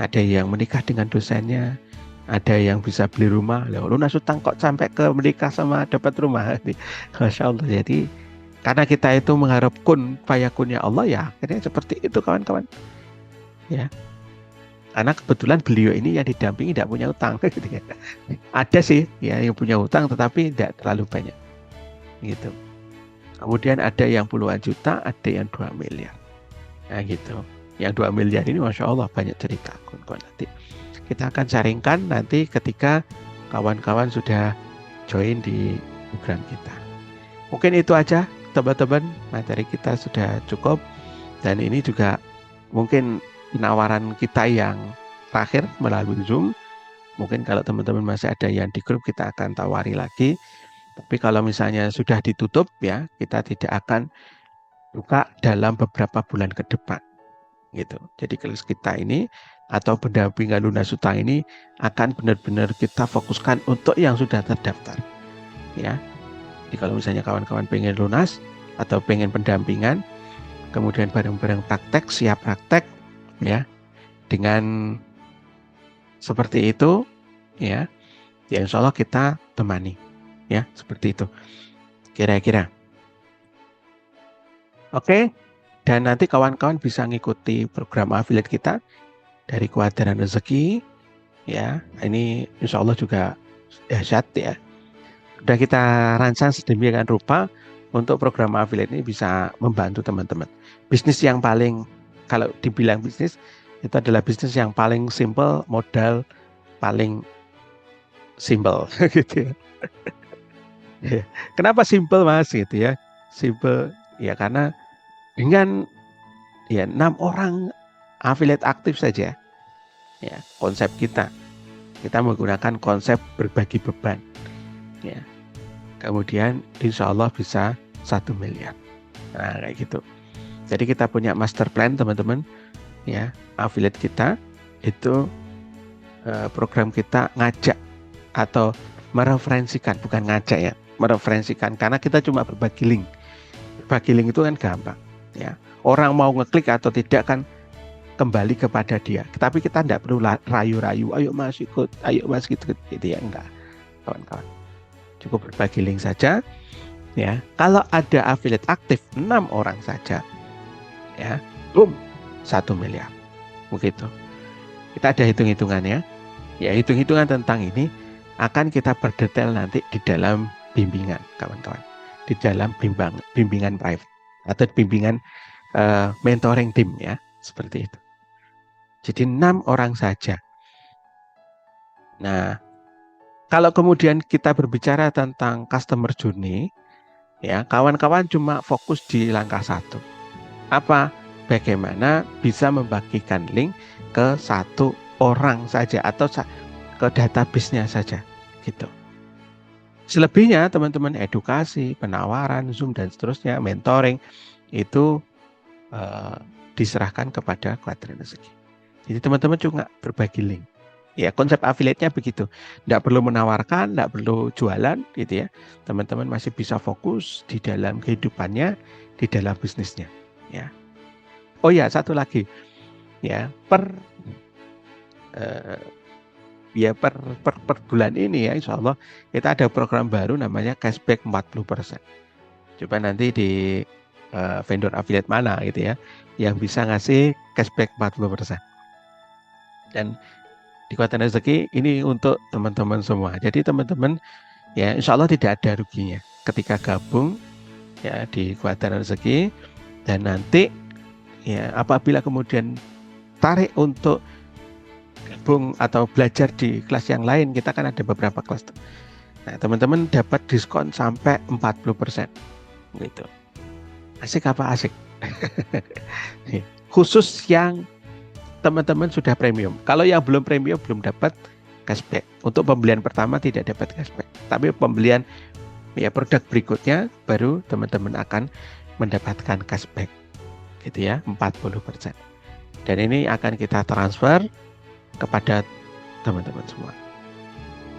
Ada yang menikah dengan dosennya, ada yang bisa beli rumah. Lunas utang kok sampai ke menikah sama dapat rumah. Masya Allah. Jadi karena kita itu mengharap kun fayakunnya Allah, ya akhirnya seperti itu kawan-kawan. Ya, karena kebetulan beliau ini yang didampingi tidak punya utang. Gitu ya. Ada sih ya yang punya utang, tetapi tidak terlalu banyak. Gitu. Kemudian ada yang puluhan juta, ada yang 2 miliar. Nah gitu. Yang 2 miliar ini Masya Allah banyak cerita. Nanti kita akan sharingkan nanti ketika kawan-kawan sudah join di program kita. Mungkin itu aja teman-teman, materi kita sudah cukup. Dan ini juga mungkin penawaran kita yang terakhir melalui Zoom. Mungkin kalau teman-teman masih ada yang di grup, kita akan tawari lagi. Tapi kalau misalnya sudah ditutup, ya kita tidak akan buka dalam beberapa bulan ke depan. Gitu. Jadi kelas kita ini atau pendampingan lunas utang ini akan benar-benar kita fokuskan untuk yang sudah terdaftar. Ya. Jadi kalau misalnya kawan-kawan pengen lunas atau pengen pendampingan, kemudian bareng-bareng praktek, siap praktek, ya, dengan seperti itu, ya insya Allah kita temani, ya, seperti itu, kira-kira. Oke, dan nanti kawan-kawan bisa ngikuti program affiliate kita dari Kuadran Rezeki, ya, ini insya Allah juga dahsyat, ya. Sudah kita rancang sedemikian rupa untuk program affiliate ini bisa membantu teman-teman. Bisnis yang paling, kalau dibilang bisnis, itu adalah bisnis yang paling simple, modal paling simple, gitu ya. Kenapa simple Mas, gitu ya? Simple, ya karena dengan ya 6 orang affiliate aktif saja, ya konsep kita menggunakan konsep berbagi beban, ya. Kemudian insya Allah bisa 1 miliar. Nah kayak gitu. Jadi kita punya master plan teman-teman, ya affiliate kita itu program kita ngajak atau mereferensikan, bukan ngajak ya, mereferensikan, karena kita cuma berbagi link. Berbagi link itu kan gampang, ya. Orang mau ngeklik atau tidak kan kembali kepada dia. Tapi kita tidak perlu rayu-rayu, ayo Mas ikut, ayo Mas gitu ya, enggak, kawan-kawan. Cukup berbagi link saja, ya. Kalau ada affiliate aktif 6 orang saja, ya, boom, 1 miliar. Begitu. Kita ada hitung-hitungannya. Ya, hitung-hitungan tentang ini akan kita berdetail nanti di dalam bimbingan, kawan-kawan. Di dalam bimbingan private atau bimbingan mentoring tim, ya, seperti itu. Jadi 6 orang saja. Nah, kalau kemudian kita berbicara tentang customer journey, ya, kawan-kawan cuma fokus di langkah 1. Apa? Bagaimana bisa membagikan link ke 1 orang saja atau ke database-nya saja, gitu. Selebihnya teman-teman edukasi, penawaran, Zoom dan seterusnya, mentoring itu diserahkan kepada Kuadran Rezeki. Jadi teman-teman cuma berbagi link. Ya, konsep affiliate-nya begitu. Tidak perlu menawarkan, tidak perlu jualan, gitu ya. Teman-teman masih bisa fokus di dalam kehidupannya, di dalam bisnisnya, ya. Oh ya, satu lagi, ya, per bulan ini, ya, insya Allah kita ada program baru namanya cashback 40%. Coba nanti di vendor affiliate mana, gitu ya, yang bisa ngasih cashback 40%. Dan di Kuadran Rezeki ini untuk teman-teman semua. Jadi teman-teman, ya insya Allah tidak ada ruginya ketika gabung, ya, di Kuadran Rezeki. Dan nanti, ya, apabila kemudian tarik untuk gabung atau belajar di kelas yang lain, kita kan ada beberapa kelas. Nah, teman-teman dapat diskon sampai 40%. Gitu. Asik apa asik? Khusus yang teman-teman sudah premium. Kalau yang belum premium belum dapat cashback. Untuk pembelian pertama tidak dapat cashback. Tapi pembelian, ya, produk berikutnya baru teman-teman akan mendapatkan cashback. Gitu ya, 40%. Dan ini akan kita transfer kepada teman-teman semua.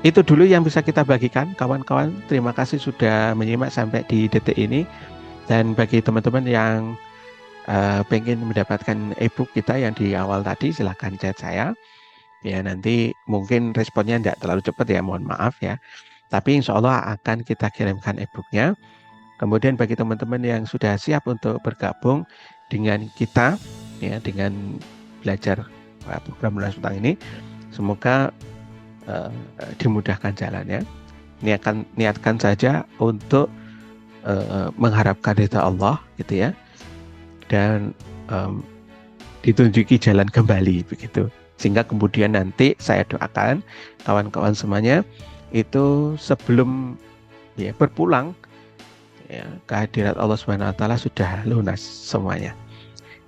Itu dulu yang bisa kita bagikan, kawan-kawan. Terima kasih sudah menyimak sampai di detik ini. Dan bagi teman-teman yang pengen mendapatkan e-book kita yang di awal tadi, silahkan chat saya. Ya, nanti mungkin responnya tidak terlalu cepat ya, mohon maaf ya. Tapi insya Allah akan kita kirimkan e-booknya. Kemudian bagi teman-teman yang sudah siap untuk bergabung dengan kita, ya, dengan belajar program lunas utang ini, semoga dimudahkan jalannya. Niatkan saja untuk mengharapkan ridha Allah, gitu ya, dan ditunjuki jalan kembali begitu. Sehingga kemudian nanti saya doakan kawan-kawan semuanya itu sebelum ya berpulang ya, kehadirat Allah Subhanahu wa taala sudah lunas semuanya.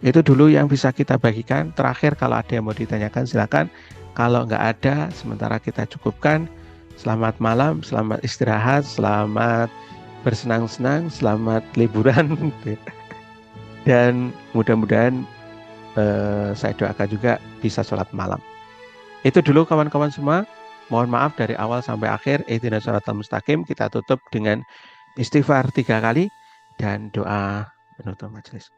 Itu dulu yang bisa kita bagikan. Terakhir kalau ada yang mau ditanyakan silakan. Kalau nggak ada, sementara kita cukupkan. Selamat malam, selamat istirahat, selamat bersenang-senang, selamat liburan. Dan mudah-mudahan saya doakan juga bisa sholat malam. Itu dulu kawan-kawan semua. Mohon maaf dari awal sampai akhir. Ihdinas shiratal mustaqim. Kita tutup dengan istighfar 3 kali dan doa penutup majelis.